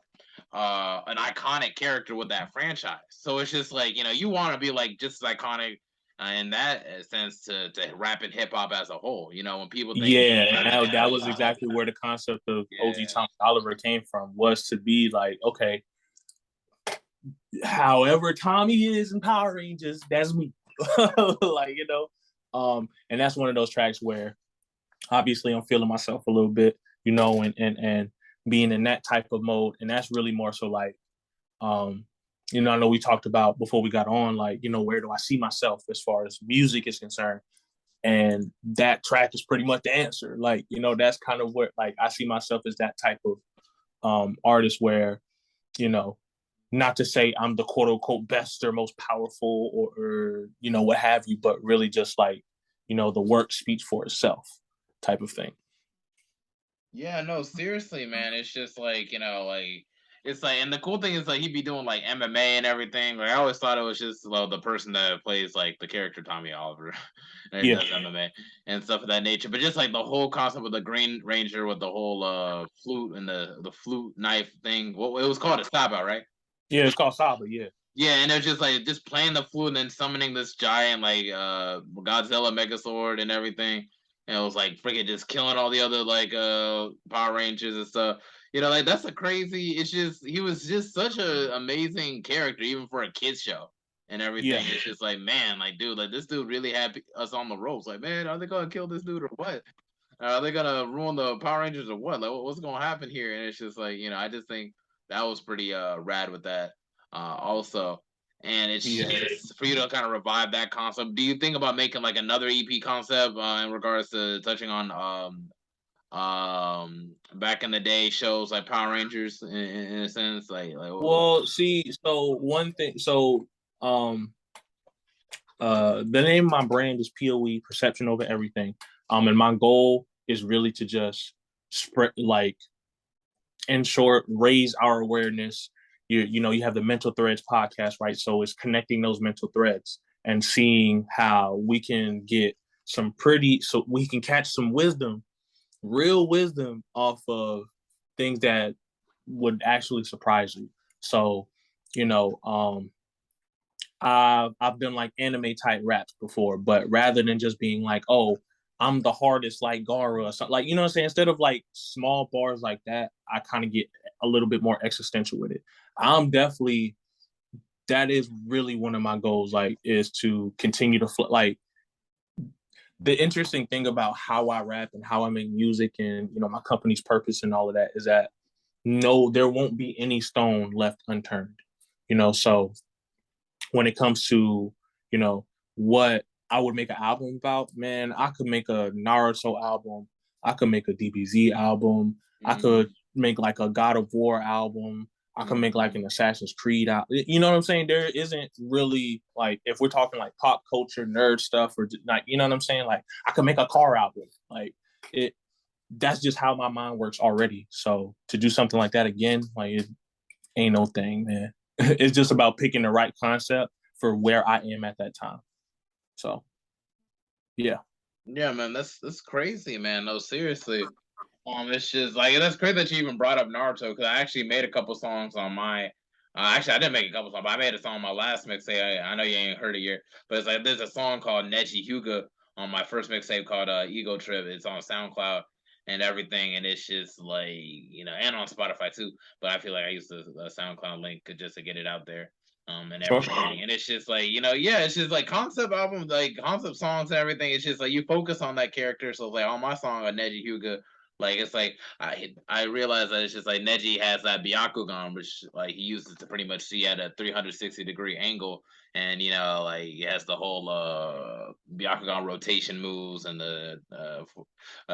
iconic character with that franchise. So it's just like, you want to be like just as iconic in that sense to rap and hip hop as a whole. You know, when people think Yeah, and that was exactly where the concept of OG yeah. Thomas Oliver came from, was to be like, okay, however Tommy is in Power Rangers, that's me. Like, you know, and that's one of those tracks where obviously I'm feeling myself a little bit, you know, and being in that type of mode. And that's really more so like, you know, I know we talked about before we got on, like, you know, where do I see myself as far as music is concerned? And that track is pretty much the answer. Like, you know, that's kind of where, like, I see myself as that type of artist where, you know, not to say I'm the quote unquote best or most powerful or you know, what have you, but really just like, you know, the work speaks for itself type of thing. Yeah, no, seriously, man. It's just like, you know, like it's like, and the cool thing is like he'd be doing like MMA and everything. Like I always thought it was just the person that plays like the character Tommy Oliver and he Yeah. does MMA and stuff of that nature. But just like the whole concept with the Green Ranger with the whole flute and the flute knife thing. What it was called a saba, right? Yeah, it's called Saba, yeah. Yeah, and it was just like just playing the flute and then summoning this giant like Godzilla Megazord and everything. And it was like freaking just killing all the other like Power Rangers and stuff. You know, like that's a crazy. It's just he was just such an amazing character, even for a kids show and everything. Yeah. It's just like man, like dude, like this dude really had us on the ropes. Like man, are they gonna kill this dude or what? Are they gonna ruin the Power Rangers or what? Like what's gonna happen here? And it's just like you know, I just think that was pretty rad with that also. And it's Yeah. just for you to kind of revive that concept. Do you think about making like another EP concept in regards to touching on back in the day shows like Power Rangers in a sense? Well, see, so one thing, so the name of my brand is POE, Perception Over Everything. And my goal is really to just spread, like, in short, raise our awareness. You know, you have the Mental Threads podcast, right? So it's connecting those mental threads and seeing how we can get some pretty, so we can catch some wisdom, real wisdom off of things that would actually surprise you. So, you know, I've done like anime type raps before, but rather than just being like, oh, I'm the hardest like Gara or something, like, you know what I'm saying? Instead of like small bars like that, I kind of get a little bit more existential with it. I'm definitely, that is really one of my goals, like, is to continue to like, the interesting thing about how I rap and how I make music and, you know, my company's purpose and all of that is that no, there won't be any stone left unturned, you know? So when it comes to, you know, what I would make an album about, man, I could make a Naruto album. I could make a DBZ album. I could make like a God of War album. I could make like an Assassin's Creed album. You know what I'm saying? There isn't really like, if we're talking like pop culture, nerd stuff, or like, you know what I'm saying? Like, I could make a car album. Like, it, that's just how my mind works already. So to do something like that again, like, it ain't no thing, man. It's just about picking the right concept for where I am at that time. So, yeah. Yeah, man, that's crazy, man. No, seriously. It's just like that's crazy that you even brought up Naruto because I actually made a couple songs on my. Actually, I didn't make a couple songs, but I made a song on my last mixtape. I know you ain't heard it yet, but it's like there's a song called Neji Hyuga on my first mixtape called Ego Trip. It's on SoundCloud and everything, and it's just like you know, and on Spotify too. But I feel like I used the SoundCloud link just to get it out there. And Sure. everything, and it's just like you know, yeah, it's just like concept albums, like concept songs and everything. It's just like you focus on that character. So like on my song, Neji Hyuga, like it's like I realize that it's just like Neji has that Byakugan, which like he uses to pretty much see at a 360-degree angle, and you know like he has the whole Byakugan rotation moves and the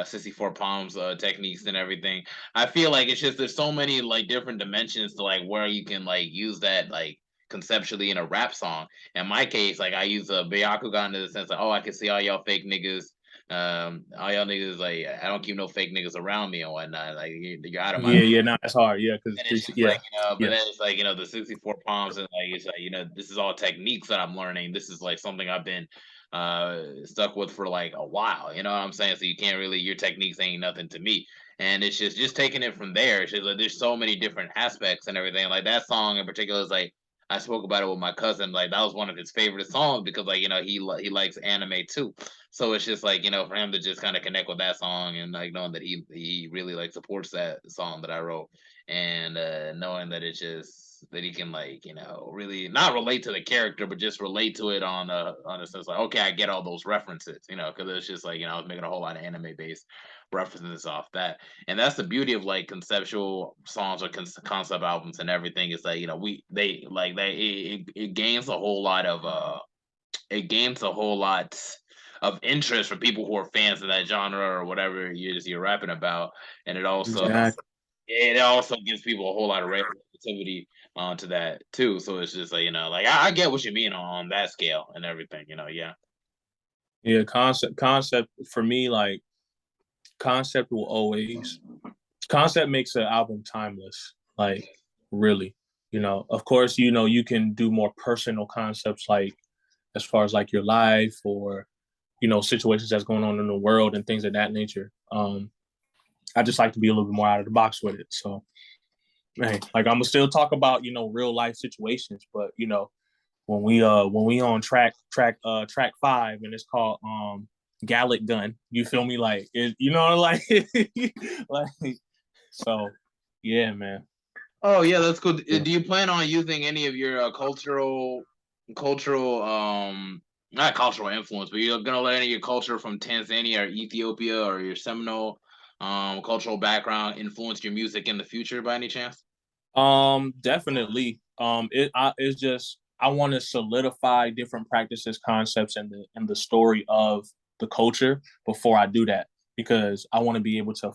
64 palms techniques and everything. I feel like it's just there's so many like different dimensions to like where you can like use that like conceptually in a rap song. In my case, like I use a Byakugan in the sense of oh I can see all y'all fake niggas all y'all niggas like I don't keep no fake niggas around me and whatnot. Like you're out of my Yeah, yeah, no, that's hard. Yeah, because and it's just yeah, like you know, but yeah, then it's like you know the 64 palms and like it's like you know this is all techniques that I'm learning. This is like something I've been stuck with for like a while. You know what I'm saying? So you can't really your techniques ain't nothing to me. And it's just taking it from there. It's just like there's so many different aspects and everything. Like that song in particular is like I spoke about it with my cousin. Like that was one of his favorite songs because like he likes anime too. So it's just like for him to just kind of connect with that song and like knowing that he really like supports that song that I wrote and knowing that it's just that he can like really not relate to the character but just relate to it on a sense like okay I get all those references because it's just like I was making a whole lot of anime based references off that. And that's the beauty of like conceptual songs or concept albums and everything is that it gains a whole lot of of interest for people who are fans of that genre or whatever you're rapping about. And Exactly. it also gives people a whole lot of relativity to that too. So it's just like like I get what you mean on that scale and everything. Yeah. Yeah, concept for me, like concept will always concept makes an album timeless. Like really, of course, you can do more personal concepts like as far as like your life or situations that's going on in the world and things of that nature. I just like to be a little bit more out of the box with it. So, man, like I'm gonna still talk about real life situations, but when we on track 5 and it's called Gallic Gun, you feel me? Like like like so, yeah, man. Oh yeah, that's cool. Do you plan on using any of your cultural not cultural influence, but you're gonna let any of your culture from Tanzania or Ethiopia or your Seminole cultural background influence your music in the future by any chance? Definitely. It's just I want to solidify different practices, concepts, and the story of the culture before I do that because I want to be able to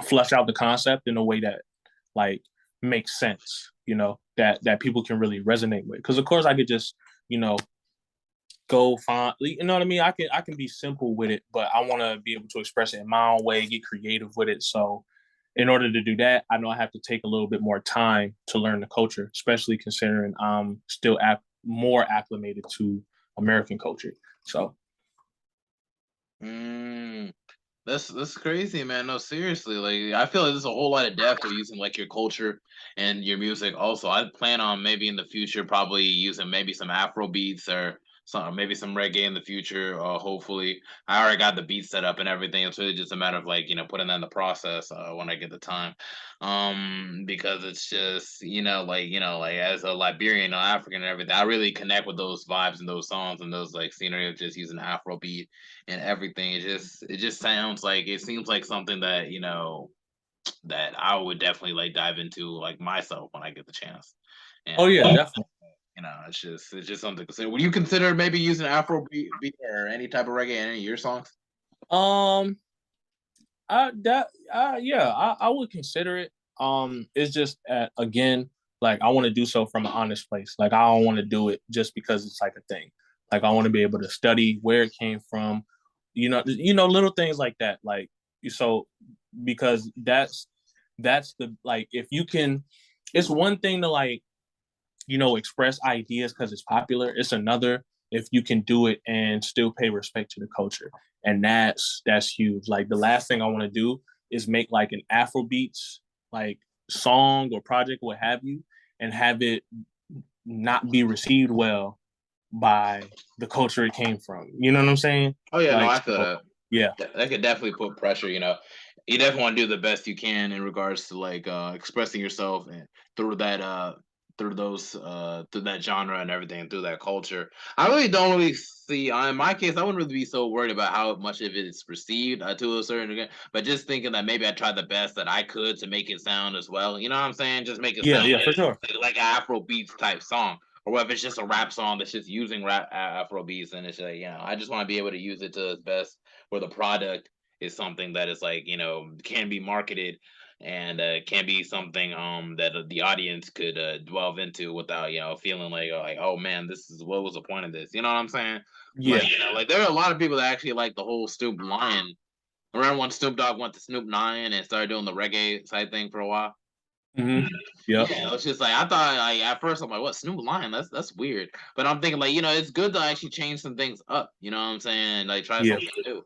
flesh out the concept in a way that like makes sense. That people can really resonate with. Because of course I could just you know go find what I mean. I can be simple with it, but I want to be able to express it in my own way, get creative with it. So in order to do that, I know I have to take a little bit more time to learn the culture, especially considering I'm still more acclimated to American culture. So, Mm, that's crazy, man. No, seriously. Like I feel like there's a whole lot of depth of using like your culture and your music. Also, I plan on maybe in the future probably using maybe some Afro beats or maybe some reggae in the future. Hopefully, I already got the beat set up and everything. It's really just a matter of like putting that in the process when I get the time. Because it's just like as a Liberian or African and everything, I really connect with those vibes and those songs and those like scenery of just using Afro beat and everything. It just sounds like it seems like something that that I would definitely like dive into like myself when I get the chance. oh And yeah, definitely. it's just something to consider. Would you consider maybe using Afro beat or any type of reggae in any of your songs? Um, yeah, I would consider it. It's just again, like I want to do so from an honest place. Like I don't want to do it just because it's like a thing. Like I want to be able to study where it came from, little things like that. Like so, because that's the like if you can, it's one thing to like express ideas because it's popular. It's another if you can do it and still pay respect to the culture, and that's huge. Like the last thing I want to do is make like an Afro beats like song or project, what have you, and have it not be received well by the culture it came from. You know what I'm saying? Oh yeah, no, Like, I feel so, that. yeah, That could definitely put pressure. You definitely want to do the best you can in regards to like expressing yourself and through that through that genre and everything through that culture. I really don't really see in my case I wouldn't really be so worried about how much of it is received to a certain degree, but just thinking that maybe I tried the best that I could to make it sound as well. You know what I'm saying? Just make it yeah, sound yeah, for sure. like an Afro beats type song. Or whether it's just a rap song that's just using rap Afro beats, and it's like I just want to be able to use it to its best where the product is something that is like can be marketed and can be something that the audience could delve into without feeling like oh man this is what was the point of this, you know what I'm saying? Yeah. Like like there are a lot of people that actually like the whole Snoop Lion. Remember when Snoop Dogg went to Snoop Lion and started doing the reggae side thing for a while? Mm-hmm. Yep. Yeah, it's just like I thought. Like at first, I'm like, "What Snoop Lion? That's weird." But I'm thinking like it's good to actually change some things up. You know what I'm saying? Like try Yeah. something new.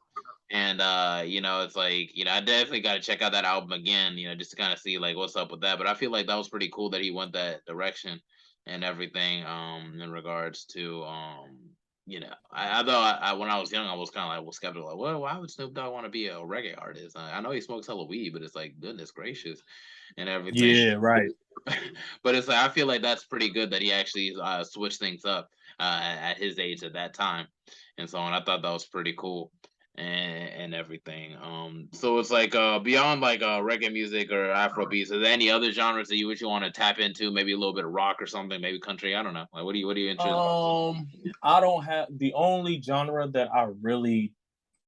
And it's like I definitely got to check out that album again. Just to kind of see like what's up with that. But I feel like that was pretty cool that he went that direction. and everything. In regards to I thought when I was young, I was kind of like skeptical, like, well, why would Snoop Dogg want to be a reggae artist? I know he smokes hella weed, but it's like goodness gracious, and everything. Yeah, right. But it's like I feel like that's pretty good that he actually switched things up at his age at that time, and so on. I thought that was pretty cool and everything. So it's like beyond like reggae music or Afro beats, is there any other genres that you would you want to tap into? Maybe a little bit of rock or something, maybe country. I don't know. Like what do you interested? I don't have the only genre that I really,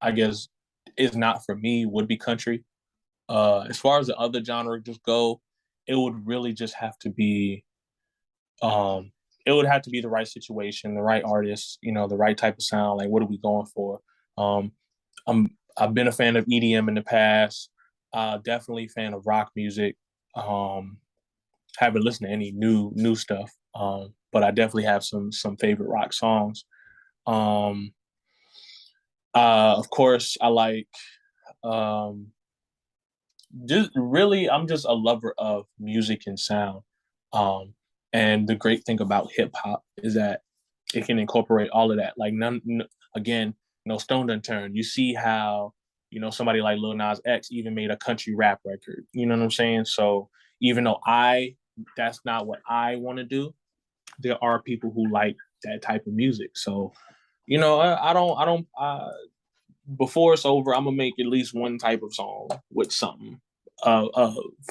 I guess, is not for me would be country. As far as the other genres just go, it would really just have to be, it would have to be the right situation, the right artist, the right type of sound. Like, what are we going for? Um, I've been a fan of EDM in the past. Definitely a fan of rock music. Haven't listened to any new stuff, but I definitely have some favorite rock songs. Um, of course, I like just really. I'm just a lover of music and sound. Um, and the great thing about hip hop is that it can incorporate all of that. Like again, no stone unturned. You see how somebody like Lil Nas X even made a country rap record. You know what I'm saying? So even though that's not what I want to do, there are people who like that type of music. So I don't. Before it's over, I'm gonna make at least one type of song with something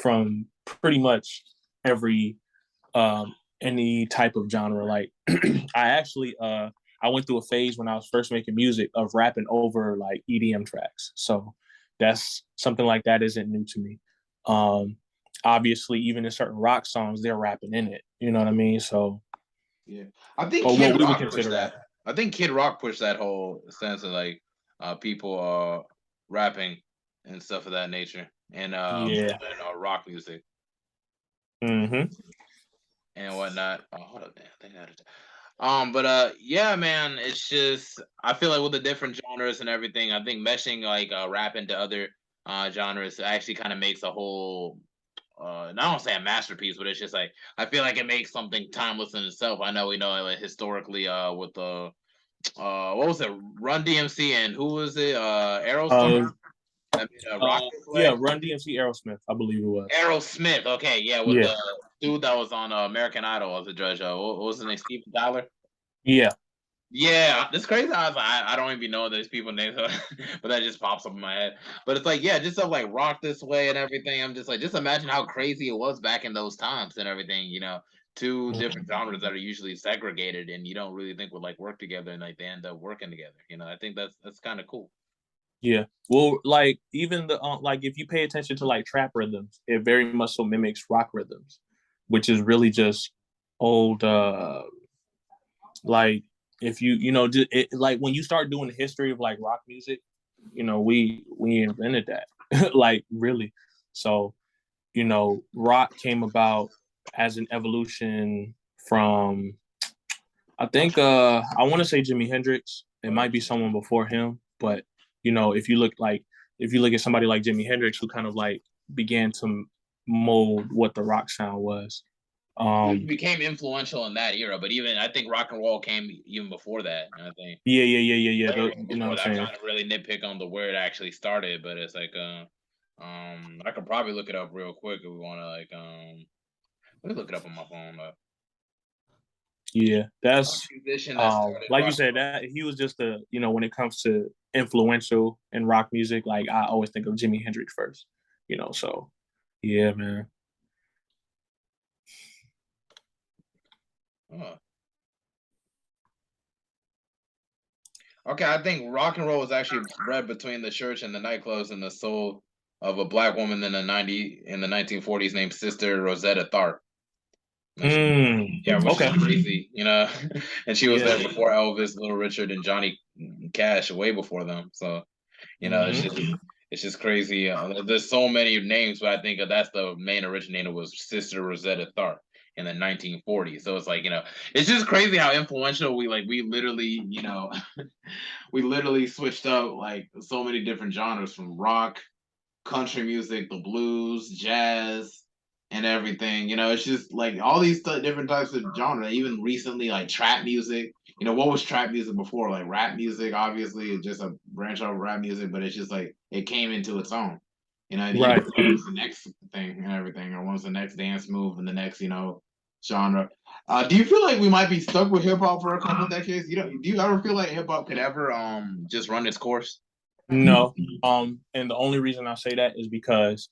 from pretty much every any type of genre. Like I actually I went through a phase when I was first making music of rapping over like EDM tracks. So that's something like that isn't new to me. Obviously, even in certain rock songs, they're rapping in it. You know what I mean? So Yeah, I think but what Kid we would Rock pushed consider that. rap. I think Kid Rock pushed that whole sense of like people rapping and stuff of that nature, Yeah. and rock music Mm-hmm. and whatnot. Oh, hold up, man. I think that is. But yeah, man. It's just I feel like with the different genres and everything, I think meshing like rap into other genres actually kind of makes a whole not want to say a masterpiece, but it's just like I feel like it makes something timeless in itself. I know we know like, historically with the what was it, Run DMC and who was it, Aerosmith Uh, that made a rock yeah, play. Run DMC Aerosmith, I believe it was. Aerosmith, okay, yeah, with Yeah. the dude that was on American Idol as a judge. What was his name? Steven Tyler. Yeah. Yeah, it's crazy. I don't even know those people names, but that just pops up in my head. But it's like, yeah, just stuff like rock this way and everything. I'm just like, just imagine how crazy it was back in those times and everything. Two different genres that are usually segregated and you don't really think would like work together and like they end up working together. I think that's kind of cool. Yeah. Well, like even the like if you pay attention to like trap rhythms, it very much so mimics rock rhythms, which is really just old like if just like when you start doing the history of like rock music, we invented that. Like really. So, rock came about as an evolution from I think I want to say Jimi Hendrix. It might be someone before him, but if you look at somebody like Jimi Hendrix, who kind of like began to mold what the rock sound was. He became influential in that era, but even I think rock and roll came even before that. I think Yeah. You know what before I'm that, I'm saying? trying to really nitpick on the where it actually started, but it's like I could probably look it up real quick if we want to like let me look it up on my phone. Yeah, that's Musician that started like you rock. said, that he was just when it comes to influential in rock music, like I always think of Jimi Hendrix first. So yeah, man. Huh. Okay, I think rock and roll was actually bred between the church and the nightclubs and the soul of a black woman in the 1940s named Sister Rosetta Tharpe. Yeah, which is Okay. crazy, and she was there Yeah. before Elvis, Little Richard, and Johnny Cash, way before them. So it's just Hmm. it's just crazy. There's so many names, but I think that's the main originator was Sister Rosetta Tharpe in the 1940s. So it's like it's just crazy how influential we literally we literally switched up like so many different genres from rock, country music, the blues, jazz. and everything. You know, it's just like all these different types of genre. Even recently, like trap music. You know, what was trap music before? Like rap music, obviously, it's just a branch off of rap music, but it's just like it came into its own. You know, and hip Right. hop was the next thing and everything, or what's the next dance move and the next, genre. Do you feel like we might be stuck with hip hop for a couple decades? Do you ever feel like hip hop could ever just run its course? No. And the only reason I say that is because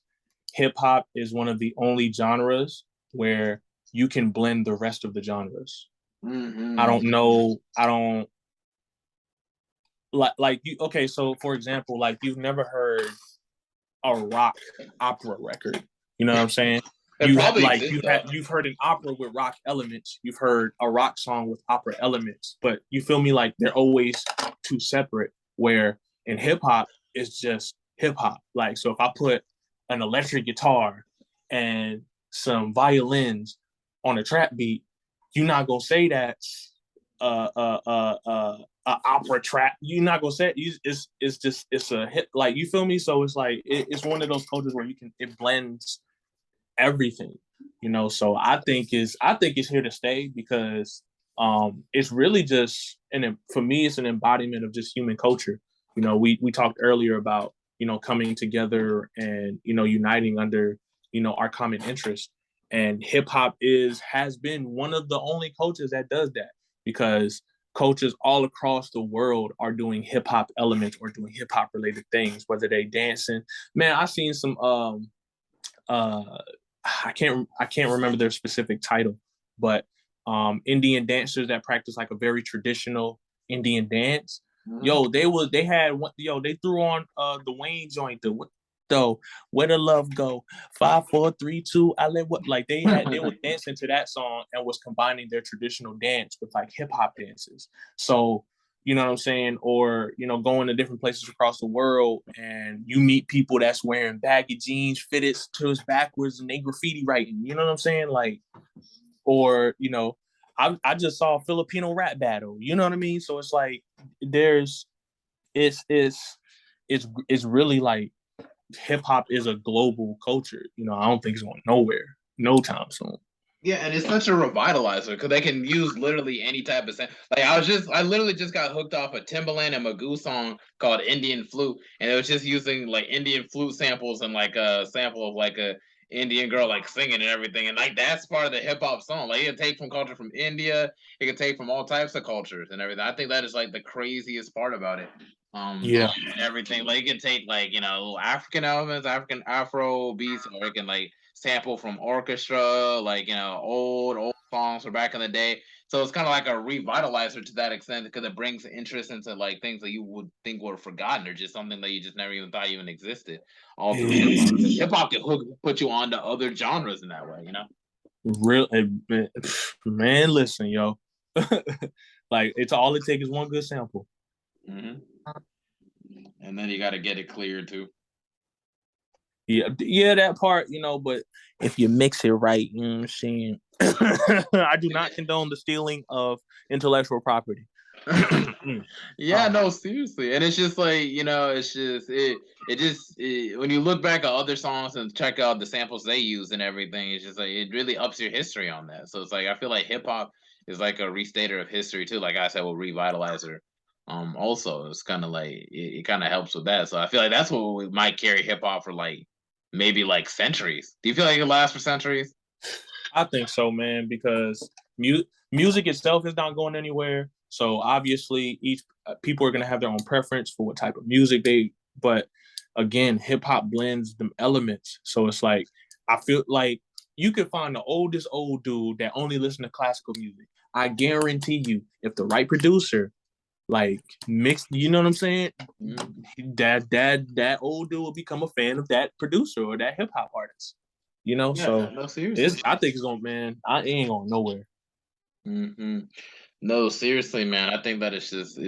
hip hop is one of the only genres where you can blend the rest of the genres. I Mm-hmm. don't know. I don't like you. Okay, so for example, like you've never heard a rock opera record. You know what I'm saying? It probably exists though. You've heard an opera with rock elements. You've heard a rock song with opera elements, but you feel me? Like they're always two separate. Where in hip hop, it's just hip hop. Like so, if I put an electric guitar and some violins on a trap beat, you're not gonna say that's opera trap. You're not gonna say it. It's just it's a hit. Like you feel me? So it's like it's one of those cultures where it blends everything. So I think it's here to stay because it's really just and for me it's an embodiment of just human culture. We talked earlier about coming together and uniting under our common interest, and hip hop has been one of the only cultures that does that because cultures all across the world are doing hip hop elements or doing hip hop related things, whether they dancing. Man, I seen some uh I can't remember their specific title, but Indian dancers that practice like a very traditional Indian dance. Yo, they threw on the Wayne joint, though where the love go 5 4 3 2 I let what like they were dancing to that song and was combining their traditional dance with like hip hop dances. So you know what I'm saying? Or, going to different places across the world and you meet people that's wearing baggy jeans, fitted to his backwards, and they graffiti writing. You know what I'm saying? Like, or, I just saw a Filipino rap battle. You know what I mean? So it's like there's it's really like hip hop is a global culture. I don't think it's going nowhere no time soon. Yeah, and it's such a revitalizer because they can use literally any type of sound. Like I literally just got hooked off a Timbaland and Magoo song called Indian Flute, and it was just using like Indian flute samples and like a sample of like a Indian girl like singing and everything, and like that's part of the hip hop song. Like it can take from culture from India, it can take from all types of cultures and everything. I think that is like the craziest part about it. Yeah. And everything like it can take like African elements, African Afro beats, or it can like sample from orchestra, like old songs from back in the day. So it's kind of like a revitalizer to that extent because it brings interest into like things that you would think were forgotten or just something that you just never even thought even existed. All through hip hop can put you on to other genres in that way. Real man, listen, yo. Like it's all it takes is one good sample. Mm-hmm. And then you got to get it cleared too. Yeah, that part, but if you mix it right, you know what I'm saying? I do not condone the stealing of intellectual property. Yeah, no, seriously. And it's just like, it's just when you look back at other songs and check out the samples they use and everything, it's just like it really ups your history on that. So it's like I feel like hip hop is like a restater of history too, like I said, with Revitalizer. Also it's kind of like it kind of helps with that. So I feel like that's what we might carry hip hop for like maybe like centuries. Do you feel like it lasts for centuries? I think so, man, because music itself is not going anywhere. So obviously, each people are going to have their own preference for what type of music they. But again, hip hop blends them elements. So it's like I feel like you could find the oldest old dude that only listen to classical music. I guarantee you, if the right producer like mixed, you know what I'm saying? That old dude will become a fan of that producer or that hip hop artist. Yeah, So no, seriously. I think it's going, man. I ain't going nowhere. Mm-hmm. No, seriously, man. I think that it's just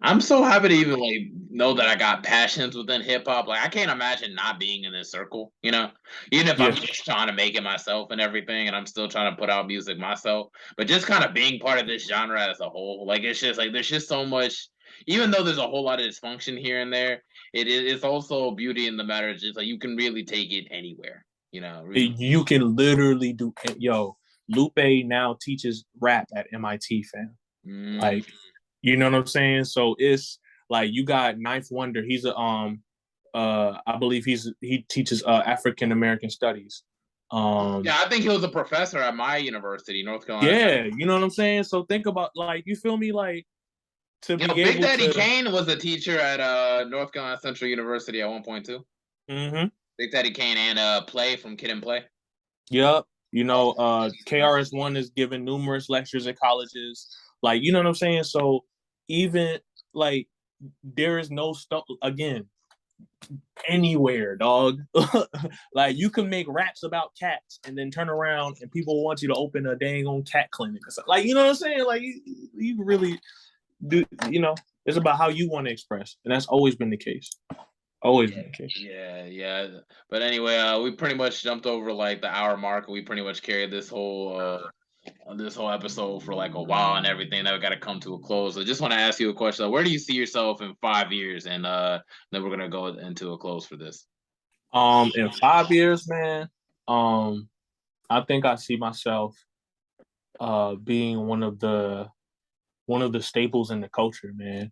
I'm so happy to even like know that I got passions within hip hop. Like I can't imagine not being in this circle. Even if I'm Yeah, just trying to make it myself and everything, and I'm still trying to put out music myself, but just kind of being part of this genre as a whole. Like it's just like there's just so much, even though there's a whole lot of dysfunction here and there, it's also beauty in the matter. It's just like you can really take it anywhere. You can literally do. Yo, Lupe now teaches rap at MIT, fam. Like, you know what I'm saying? So it's like you got Ninth Wonder. He's a I believe he teaches African American studies. Yeah, I think he was a professor at my university, North Carolina. Yeah, you know what I'm saying? So think about, like, you feel me? Like, to be Big able Daddy to Kane was a teacher at North Carolina Central University at one point too. Mm-hmm. Big Daddy Kane and Play from Kid and Play. Yep. You know, KRS-One is giving numerous lectures at colleges. Like, you know what I'm saying? So even like there is no stuff again anywhere, dog. Like, you can make raps about cats and then turn around and people want you to open a dang on cat clinic or something. Like, you know what I'm saying? Like, you really do, you know, it's about how you want to express. And that's always been the case. Always been the case. Yeah. But anyway, we pretty much jumped over like the hour mark. We pretty much carried this whole episode for like a while and everything. Now we got to come to a close. So just want to ask you a question. Where do you see yourself in 5 years? And then we're gonna go into a close for this. In 5 years, man, I think I see myself being one of the staples in the culture, man.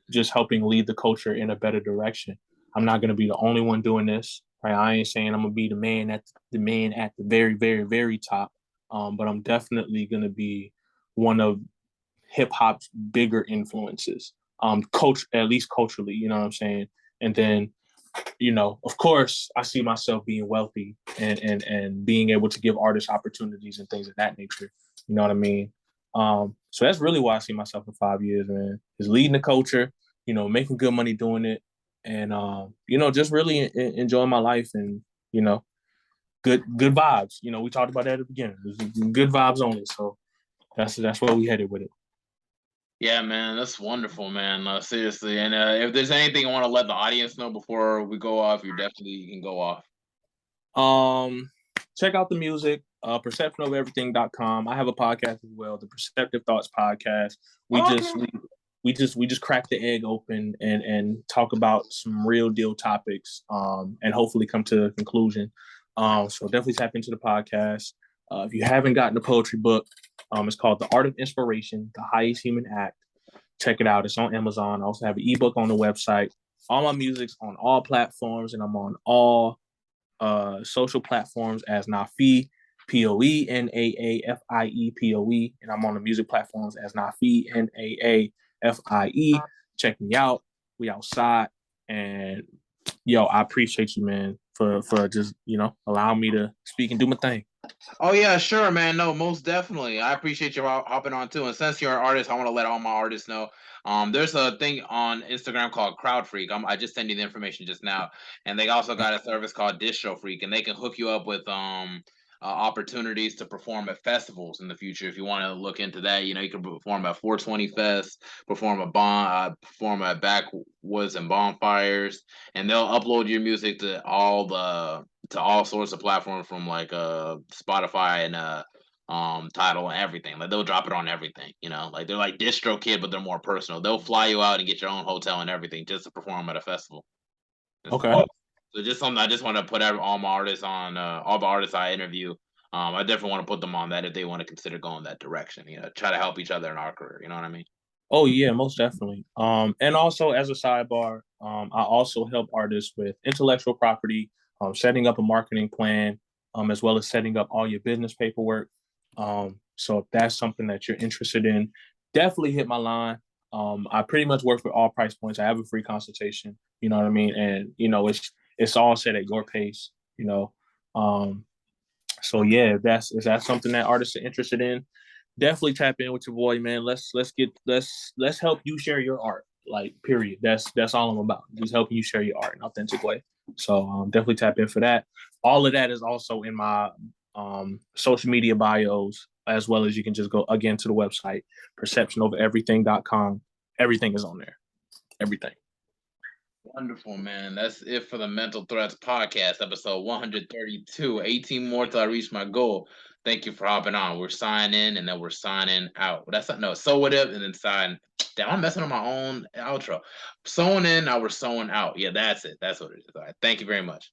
Just helping lead the culture in a better direction. I'm not gonna be the only one doing this, right? I ain't saying I'm gonna be the man at the very, very, very top. But I'm definitely gonna be one of hip hop's bigger influences. Coach, at least culturally, you know what I'm saying? And then, you know, of course, I see myself being wealthy and being able to give artists opportunities and things of that nature. You know what I mean? So that's really why I see myself in 5 years, man. Is leading the culture, you know, making good money doing it, and you know, just really enjoying my life, and you know, good vibes. You know, we talked about that at the beginning. Good vibes only. So that's where we headed with it. Yeah, man, that's wonderful, man. Seriously, and if there's anything I want to let the audience know before we go off, you can go off. Check out the music, perceptionofeverything.com. I have a podcast as well, the Perceptive Thoughts Podcast. We just crack the egg open and talk about some real deal topics, and hopefully come to a conclusion. So definitely tap into the podcast. If you haven't gotten the poetry book, it's called The Art of Inspiration, The Highest Human Act. Check it out. It's on Amazon. I also have an ebook on the website. All my music's on all platforms, and I'm on all social platforms as Naafie, POE, Naafie, POE, and I'm on the music platforms as Naafie, Naafie. Check me out. We outside, and yo, I appreciate you, man, for just, you know, allowing me to speak and do my thing. Oh yeah, sure, man. No, most definitely. I appreciate you hopping on too. And since you're an artist, I want to let all my artists know. There's a thing on Instagram called Crowd Freak. I just sent you the information just now, and they also got a service called Distro Freak, and they can hook you up with opportunities to perform at festivals in the future. If you want to look into that, you know, you can perform at 420 Fest, perform at Backwoods and Bonfires, and they'll upload your music to all sorts of platforms from like Spotify and Tidal and everything. Like they'll drop it on everything, you know. Like they're like DistroKid, but they're more personal. They'll fly you out and get your own hotel and everything just to perform at a festival. Okay. So just something I just want to put all my artists on, all the artists I interview. I definitely want to put them on that if they want to consider going that direction. You know, try to help each other in our career. You know what I mean? Oh yeah, most definitely. And also as a sidebar, I also help artists with intellectual property, setting up a marketing plan, as well as setting up all your business paperwork. So if that's something that you're interested in, definitely hit my line. I pretty much work for all price points. I have a free consultation. You know what I mean? And you know, it's all set at your pace. You know, so yeah, if that's something that artists are interested in, definitely tap in with your boy, man. Let's help you share your art. Like, period. That's all I'm about. Just helping you share your art in an authentic way. So definitely tap in for that. All of that is also in my social media bios, as well as you can just go again to the website, perceptionovereverything.com. Everything is on there. Everything. Wonderful, man. That's it for the Mental Threats Podcast, episode 132. 18 more till I reach my goal. Thank you for hopping on. We're signing in and then we're signing out. That's not, no, so what if and then sign. Damn, I'm messing on my own outro. Sewing in, now we're sewing out. Yeah, that's it. That's what it is. All right. Thank you very much.